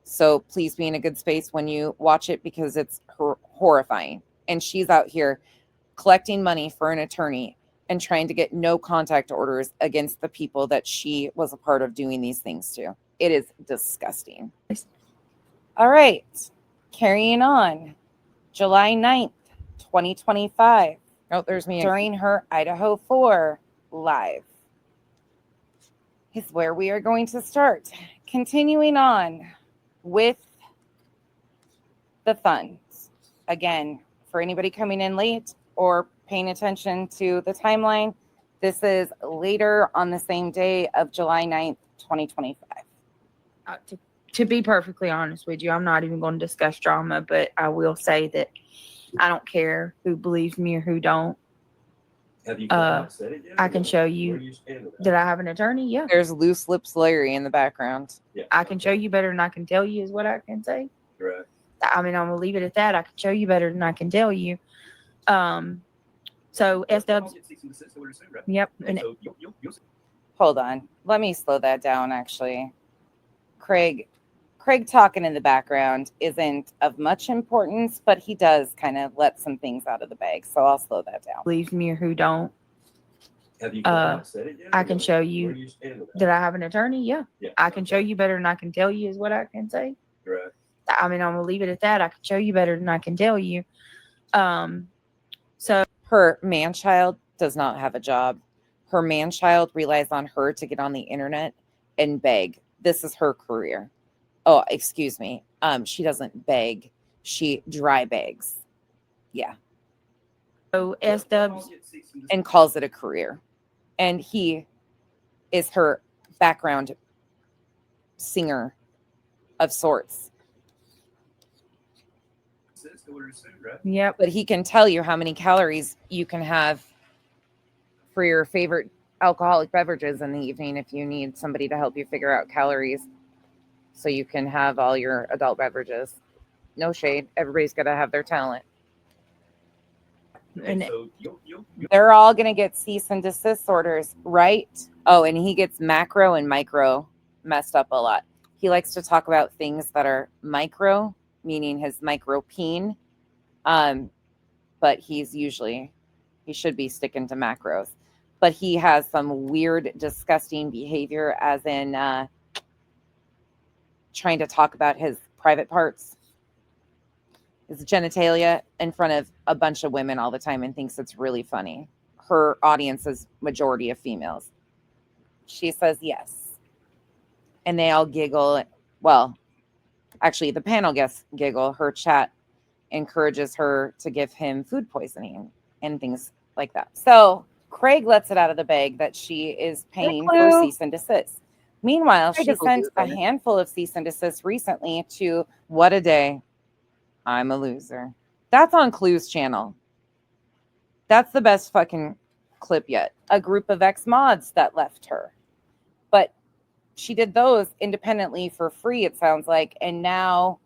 So please be in a good space when you watch it, because it's horrifying. And she's out here collecting money for an attorney and trying to get no contact orders against the people that she was a part of doing these things to. It is disgusting. All right. Carrying on. July 9th, 2025. Oh, there's me. During her Idaho 4 live is where we are going to start. Continuing on with the funds. Again, for anybody coming in late or paying attention to the timeline, this is later on the same day of July 9th, 2025. To be perfectly honest with you, I'm not even going to discuss drama, but I will say that I don't care who believes me or who don't. I can show you that I have an attorney. Yeah. There's loose lips Larry in the background. I can show you better than I can tell you is what I can say. I mean, I'm gonna leave it at that. I can show you better than I can tell you. So SW. Yep. And Hold on. Let me slow that down, actually. Craig talking in the background isn't of much importance, but he does kind of let some things out of the bag. So I'll slow that down. believes me or who don't. I can show you that I have an attorney. Yeah. I can show you better than I can tell you is what I can say. I mean, I'm gonna leave it at that. I can show you better than I can tell you. So Her man-child does not have a job. Her man-child relies on her to get on the internet and beg. This is her career. Oh, excuse me. She doesn't beg. She dry begs. Yeah. SW. And calls it a career. And he is her background singer of sorts. Yep. But he can tell you how many calories you can have for your favorite alcoholic beverages in the evening if you need somebody to help you figure out calories so you can have all your adult beverages. No shade. Everybody's got to have their talent. And They're all going to get cease and desist orders, right? Oh, and he gets macro and micro messed up a lot. He likes to talk about things that are micro, meaning his micro peen. But he should be sticking to macros. But he has some weird, disgusting behavior, as in trying to talk about his private parts, his genitalia, in front of a bunch of women all the time and thinks it's really funny. Her audience is majority of females. She says yes. And they all giggle. Well, actually, the panel guests giggle. Her chat encourages her to give him food poisoning and things like that. So Craig lets it out of the bag that she is paying for cease and desist. Meanwhile, she sent a handful of cease and desist recently to What a Day. I'm a Loser. That's on Clue's channel. That's the best fucking clip yet. A group of ex-mods that left her. But she did those independently for free, it sounds like, and now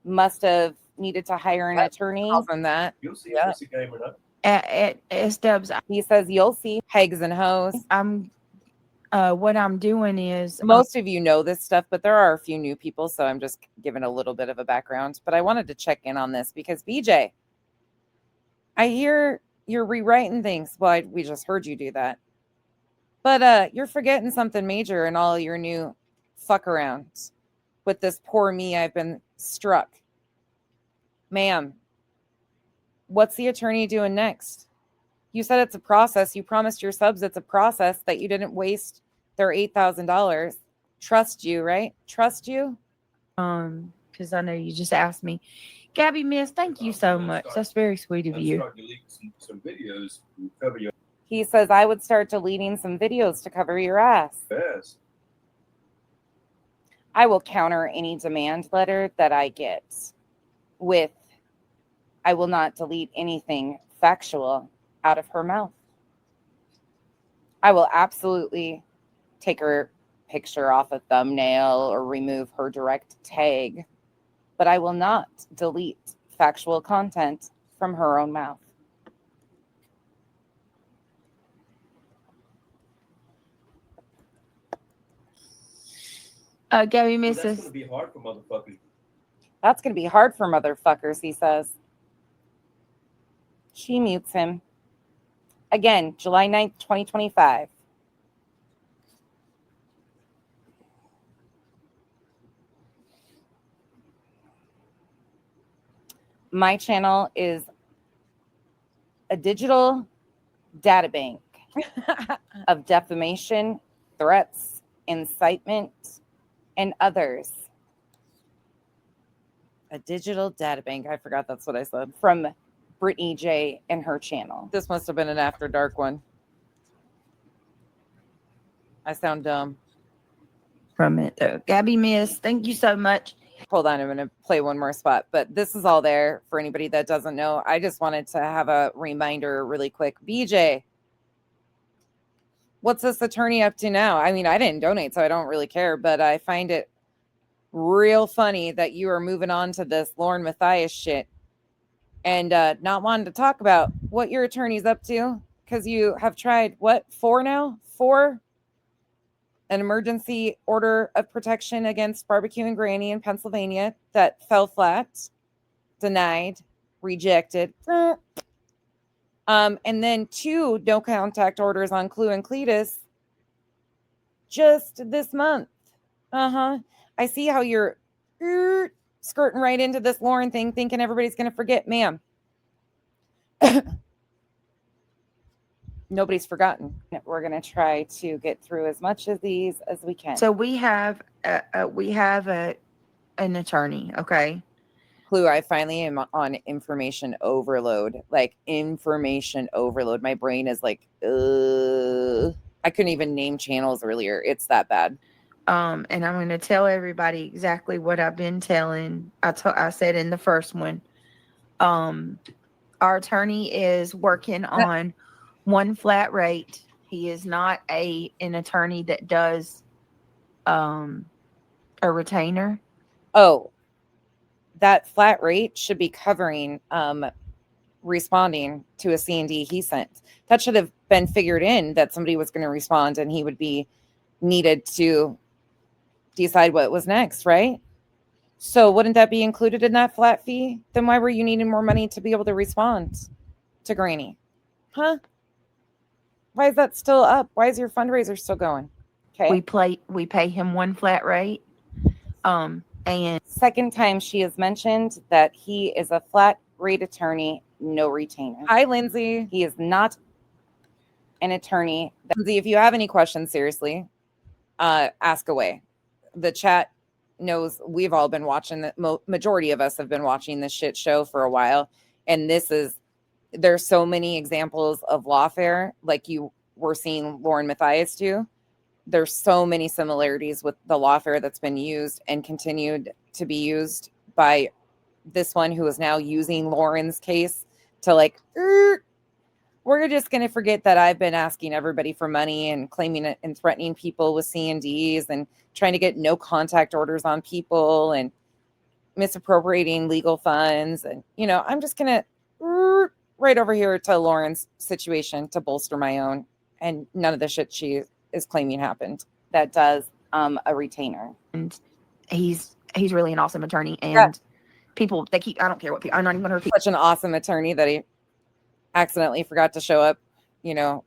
must have needed to hire an attorney from that. You'll see if it's a game or not. at S-Dubs, He says you'll see pegs and hoes. What I'm doing is Most of you know this stuff, but there are a few new people, so I'm just giving a little bit of a background. But I wanted to check in on this because BJ, I hear you're rewriting things. Well, we just heard you do that. But you're forgetting something major in all your new fuck arounds with this poor me. I've been struck. Ma'am, what's the attorney doing next? You said it's a process. You promised your subs it's a process, that you didn't waste their $8,000. Trust you, right? Trust you? Because I know you just asked me. Gabby Miss, thank you so much. That's very sweet of you. Some videos to cover your He says I would start deleting some videos to cover your ass. ass. I will counter any demand letter that I get with I will not delete anything factual out of her mouth. I will absolutely take her picture off a thumbnail or remove her direct tag, but I will not delete factual content from her own mouth. Gabby Well, Miss that's says, gonna be hard for motherfuckers. That's going to be hard for motherfuckers, he says. She mutes him. Again, July 9th, 2025. My channel is a digital data bank of defamation, threats, incitement, and others. A digital data bank. I forgot that's what I said. From Brittany J and her channel. This must have been an after dark one. I sound dumb. from it though. Gabby Miss, thank you so much. Hold on, I'm going to play one more spot, but this is all there for anybody that doesn't know. I just wanted to have a reminder really quick. BJ, what's this attorney up to now? I mean, I didn't donate, so I don't really care, but I find it real funny that you are moving on to this Lauren Matthias shit and not wanting to talk about what your attorney's up to, because you have tried, what, 4 now? 4? An emergency order of protection against Barbecue and Granny in Pennsylvania that fell flat, denied, rejected. And then 2 no contact orders on Clue and Cletus just this month. I see how you're skirting right into this Lauren thing, thinking everybody's going to forget. Ma'am, nobody's forgotten. We're going to try to get through as much of these as we can. So we have an attorney, okay? Clue, I finally am on information overload. Like information overload. My brain is like, I couldn't even name channels earlier. It's that bad. And I'm going to tell everybody exactly what I've been telling. I said in the first one, our attorney is working on one flat rate. He is not an attorney that does a retainer. Oh, that flat rate should be covering responding to a C&D he sent. That should have been figured in, that somebody was going to respond and he would be needed to decide what was next, right? So wouldn't that be included in that flat fee? Then why were you needing more money to be able to respond to Granny? Huh? Why is that still up? Why is your fundraiser still going? Okay. We pay him one flat rate. And second time she has mentioned that he is a flat rate attorney, no retainer. Hi, Lindsay. He is not an attorney. Lindsay, if you have any questions, seriously, ask away. The chat knows we've all been watching, the majority of us have been watching this shit show for a while. And there's so many examples of lawfare, like you were seeing Lauren Matthias do. There's so many similarities with the lawfare that's been used and continued to be used by this one who is now using Lauren's case to like, we're just going to forget that I've been asking everybody for money and claiming it and threatening people with C&Ds and trying to get no contact orders on people and misappropriating legal funds. And, I'm just going to right over here to Lauren's situation to bolster my own. And none of the shit she is claiming happened. That does a retainer. And he's really an awesome attorney. And people, I don't care what people, I'm not even going to repeat. Such an awesome attorney that he accidentally forgot to show up,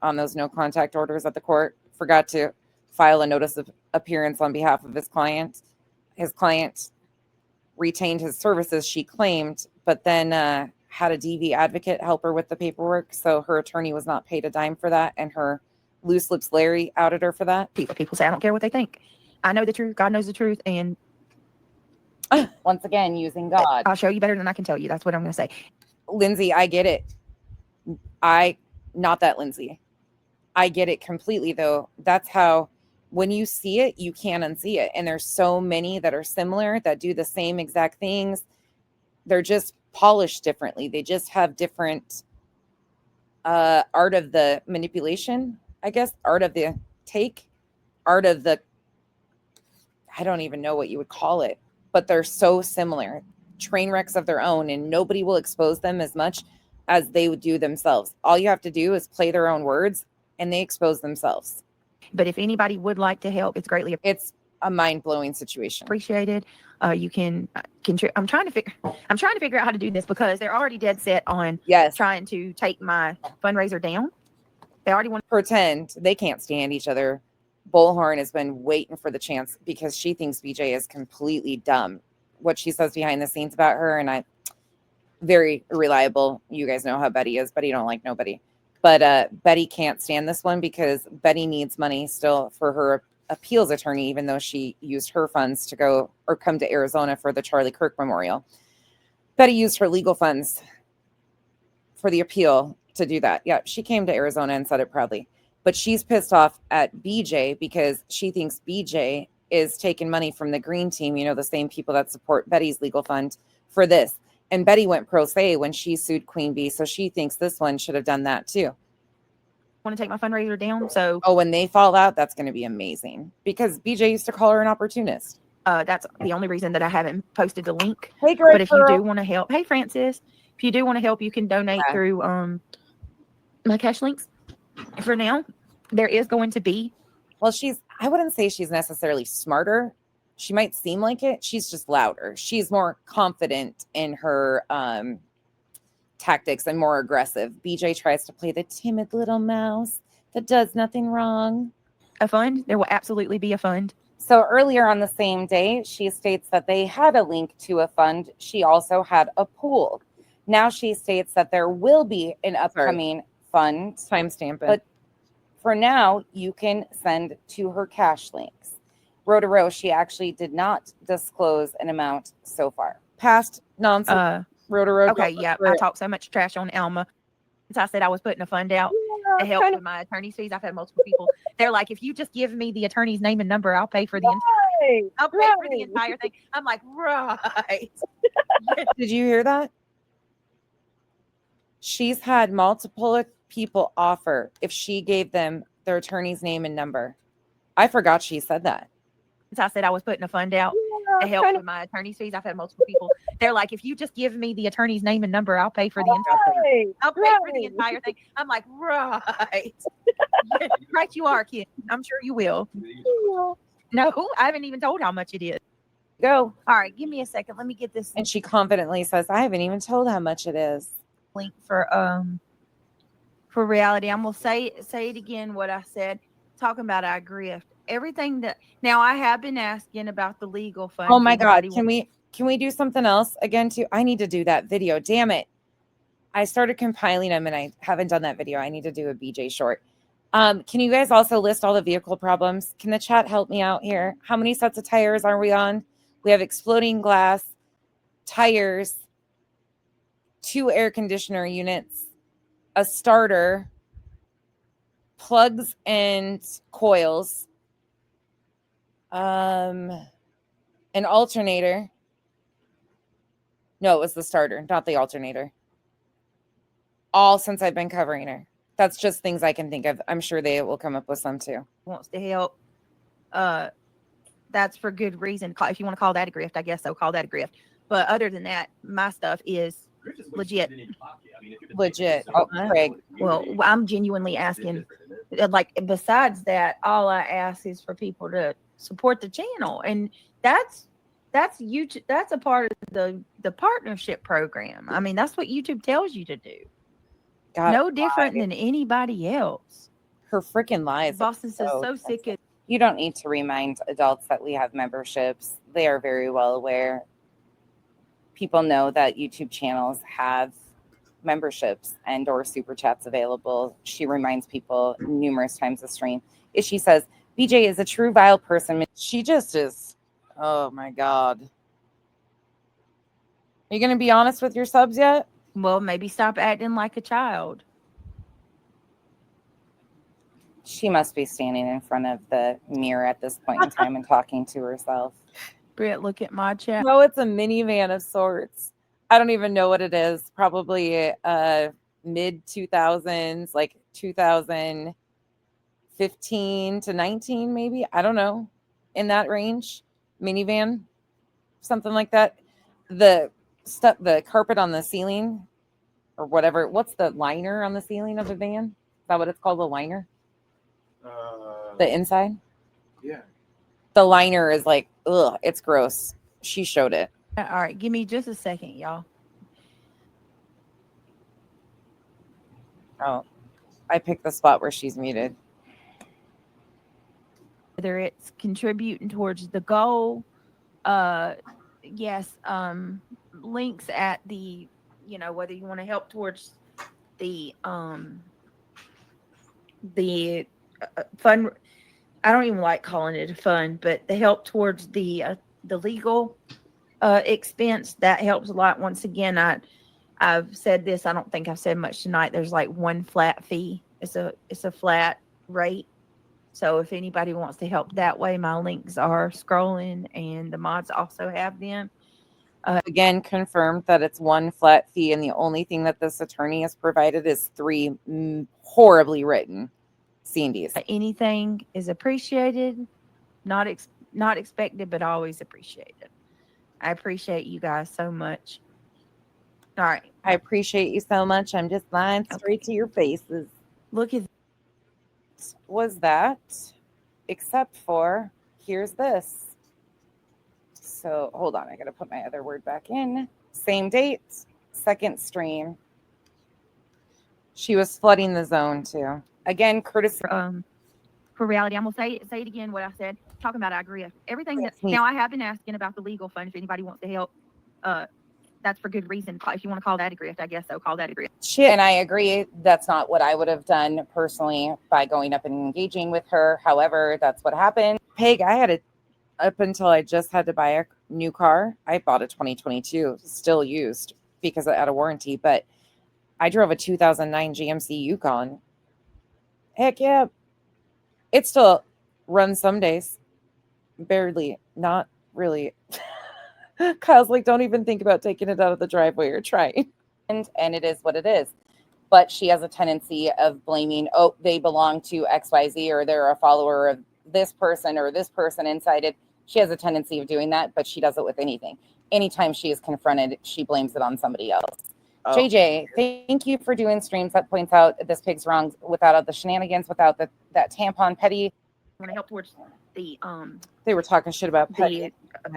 on those no contact orders at the court, forgot to file a notice of appearance on behalf of his client. His client retained his services, she claimed, but then had a DV advocate help her with the paperwork. So her attorney was not paid a dime for that. And her loose lips Larry outed her for that. People say, I don't care what they think. I know the truth. God knows the truth. And once again, using God. I'll show you better than I can tell you. That's what I'm going to say. Lindsay, I get it. Not that Lindsay. I get it completely, though. That's how, when you see it, you can't unsee it. And there's so many that are similar, that do the same exact things. They're just polished differently. They just have different art of the manipulation, I guess, art of the take, art of the, I don't even know what you would call it, but they're so similar. Train wrecks of their own, and nobody will expose them as much as they would do themselves. All you have to do is play their own words and they expose themselves. But if anybody would like to help, it's it's a mind-blowing situation. Appreciated. You can I'm trying to figure out how to do this, because they're already dead set on trying to take my fundraiser down. They already want to pretend they can't stand each other. Bullhorn has been waiting for the chance because she thinks BJ is completely dumb. What she says behind the scenes about her, and very reliable. You guys know how Betty is. Betty don't like nobody. But Betty can't stand this one because Betty needs money still for her appeals attorney, even though she used her funds to go or come to Arizona for the Charlie Kirk Memorial. Betty used her legal funds for the appeal to do that. Yeah, she came to Arizona and said it proudly. But she's pissed off at BJ because she thinks BJ is taking money from the Green Team, the same people that support Betty's legal fund, for this. And Betty went pro se when she sued Queen Bee, so she thinks this one should have done that too. want to take my fundraiser down. So Oh, when they fall out, that's going to be amazing because BJ used to call her an opportunist. that's the only reason that I haven't posted the link. Hey, great But if you girl. do want to help, hey Francis, if you do want to help, you can donate Yeah. through my cash links. For now, there is going to be. Well, I wouldn't say she's necessarily smarter. She might seem like it. She's just louder. She's more confident in her tactics and more aggressive. BJ tries to play the timid little mouse that does nothing wrong. A fund. There will absolutely be a fund. So earlier on the same day, she states that they had a link to a fund. She also had a pool. Now she states that there will be an upcoming fund. Timestamp it. But for now, you can send to her cash links. Rotaro, she actually did not disclose an amount so far. Past nonsense. Rotaro. Okay, yeah. I talked so much trash on Alma. Since I said I was putting a fund out to help with my attorney's fees, I've had multiple people. They're like, if you just give me the attorney's name and number, I'll pay for the entire thing. I'm like, right. Did you hear that? She's had multiple people offer if she gave them their attorney's name and number. I forgot she said that. Since I said I was putting a fund out to help with my attorney's fees, I've had multiple people. They're like, if you just give me the attorney's name and number, I'll pay for the entire thing. I'll pay for the entire thing. I'm like, right. Right, you are, kid. I'm sure you will. No, I haven't even told how much it is. Go. All right, give me a second. Let me get this And she confidently says, I haven't even told how much it is. link for reality. I'm gonna say it again what I said. Talking about I grift. Everything that now I have been asking about the legal fund. Oh my God. Can we do something else again too? I need to do that video. Damn it. I started compiling them and I haven't done that video. I need to do a BJ short. Can you guys also list all the vehicle problems? Can the chat help me out here? How many sets of tires are we on? We have exploding glass, tires, 2 air conditioner units, a starter, plugs and coils, an alternator. No, it was the starter, not the alternator. All since I've been covering her. That's just things I can think of. I'm sure they will come up with some too. Wants to help. That's for good reason. If you want to call that a grift, I guess so. Call that a grift. But other than that, my stuff is legit. Legit. Oh, Craig. Well, I'm genuinely asking. Like, besides that, all I ask is for people to support the channel, and that's YouTube. That's a part of the partnership program. I mean, that's what YouTube tells you to do. God, no different than anybody else. Her freaking lies. Boston says so sick of. You don't need to remind adults that we have memberships. They are very well aware. People know that YouTube channels have memberships and or super chats available. She reminds people numerous times a stream. If she says, BJ is a true vile person. She just is. Oh my God. Are you going to be honest with your subs yet? Well, maybe stop acting like a child. She must be standing in front of the mirror at this point in time and talking to herself. Britt, look at my chat. No, it's a minivan of sorts. I don't even know what it is. Probably mid 2000s, like 2015 to 19, maybe. I don't know. In that range. Minivan. Something like that. The carpet on the ceiling or whatever. What's the liner on the ceiling of a van? Is that what it's called? The liner? The inside? Yeah. The liner is like, ugh, it's gross. She showed it. All right, give me just a second, y'all. Oh, I picked the spot where she's muted. Whether it's contributing towards the goal, yes, links at the, whether you want to help towards the fund. I don't even like calling it a fund, but the help towards the legal expense, that helps a lot. Once again, I've said this. I don't think I've said much tonight. There's like one flat fee. It's a flat rate. So if anybody wants to help that way, my links are scrolling, and the mods also have them. Again, confirmed that it's one flat fee, and the only thing that this attorney has provided is 3 horribly written C&Ds. Anything is appreciated, not expected, but always appreciated. I appreciate you guys so much. All right. I appreciate you so much. I'm just lying straight to your faces. Look at was that, except for here's this. So hold on, I gotta put my other word back in. Same date, second stream. She was flooding the zone too. Again, courtesy for reality. I'm gonna say it again. What I said, talking about, I agree with everything. Now I have been asking about the legal fund. If anybody wants to help, that's for good reason. If you want to call that a grift, I guess so. Call that a grift. Shit, and I agree. That's not what I would have done personally by going up and engaging with her. However, that's what happened. Peg, I had it up until I just had to buy a new car. I bought a 2022, still used because I had a warranty, but I drove a 2009 GMC Yukon. Heck yeah. It still runs some days. Barely, not really. Kyle's like, don't even think about taking it out of the driveway or trying. And it is what it is. But she has a tendency of blaming, oh, they belong to XYZ, or they're a follower of this person or this person inside it. She has a tendency of doing that, but she does it with anything. Anytime she is confronted, she blames it on somebody else. Oh. JJ, thank you for doing streams that points out this pig's wrong without the shenanigans, without that tampon petty. I want to help towards the they were talking shit about petty.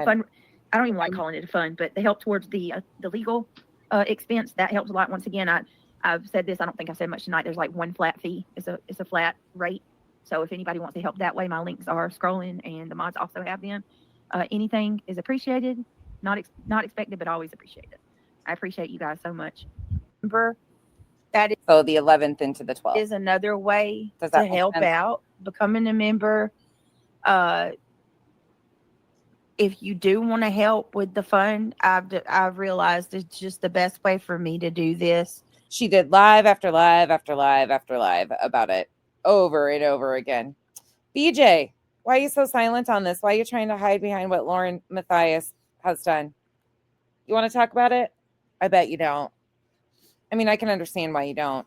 Fun. I don't even like calling it a fund, but they help towards the legal expense. That helps a lot. Once again, I've said this. I don't think I said much tonight. There's like one flat fee. It's a flat rate. So if anybody wants to help that way, my links are scrolling, and the mods also have them. Anything is appreciated, not expected, but always appreciated. I appreciate you guys so much. Remember, that is so the 11th into the 12th is another way to help out. Becoming a member. If you do want to help with the fund, I've realized it's just the best way for me to do this. She did live after live after live after live about it over and over again. BJ, why are you so silent on this? Why are you trying to hide behind what Lauren Matthias has done? You want to talk about it? I bet you don't. I mean, I can understand why you don't.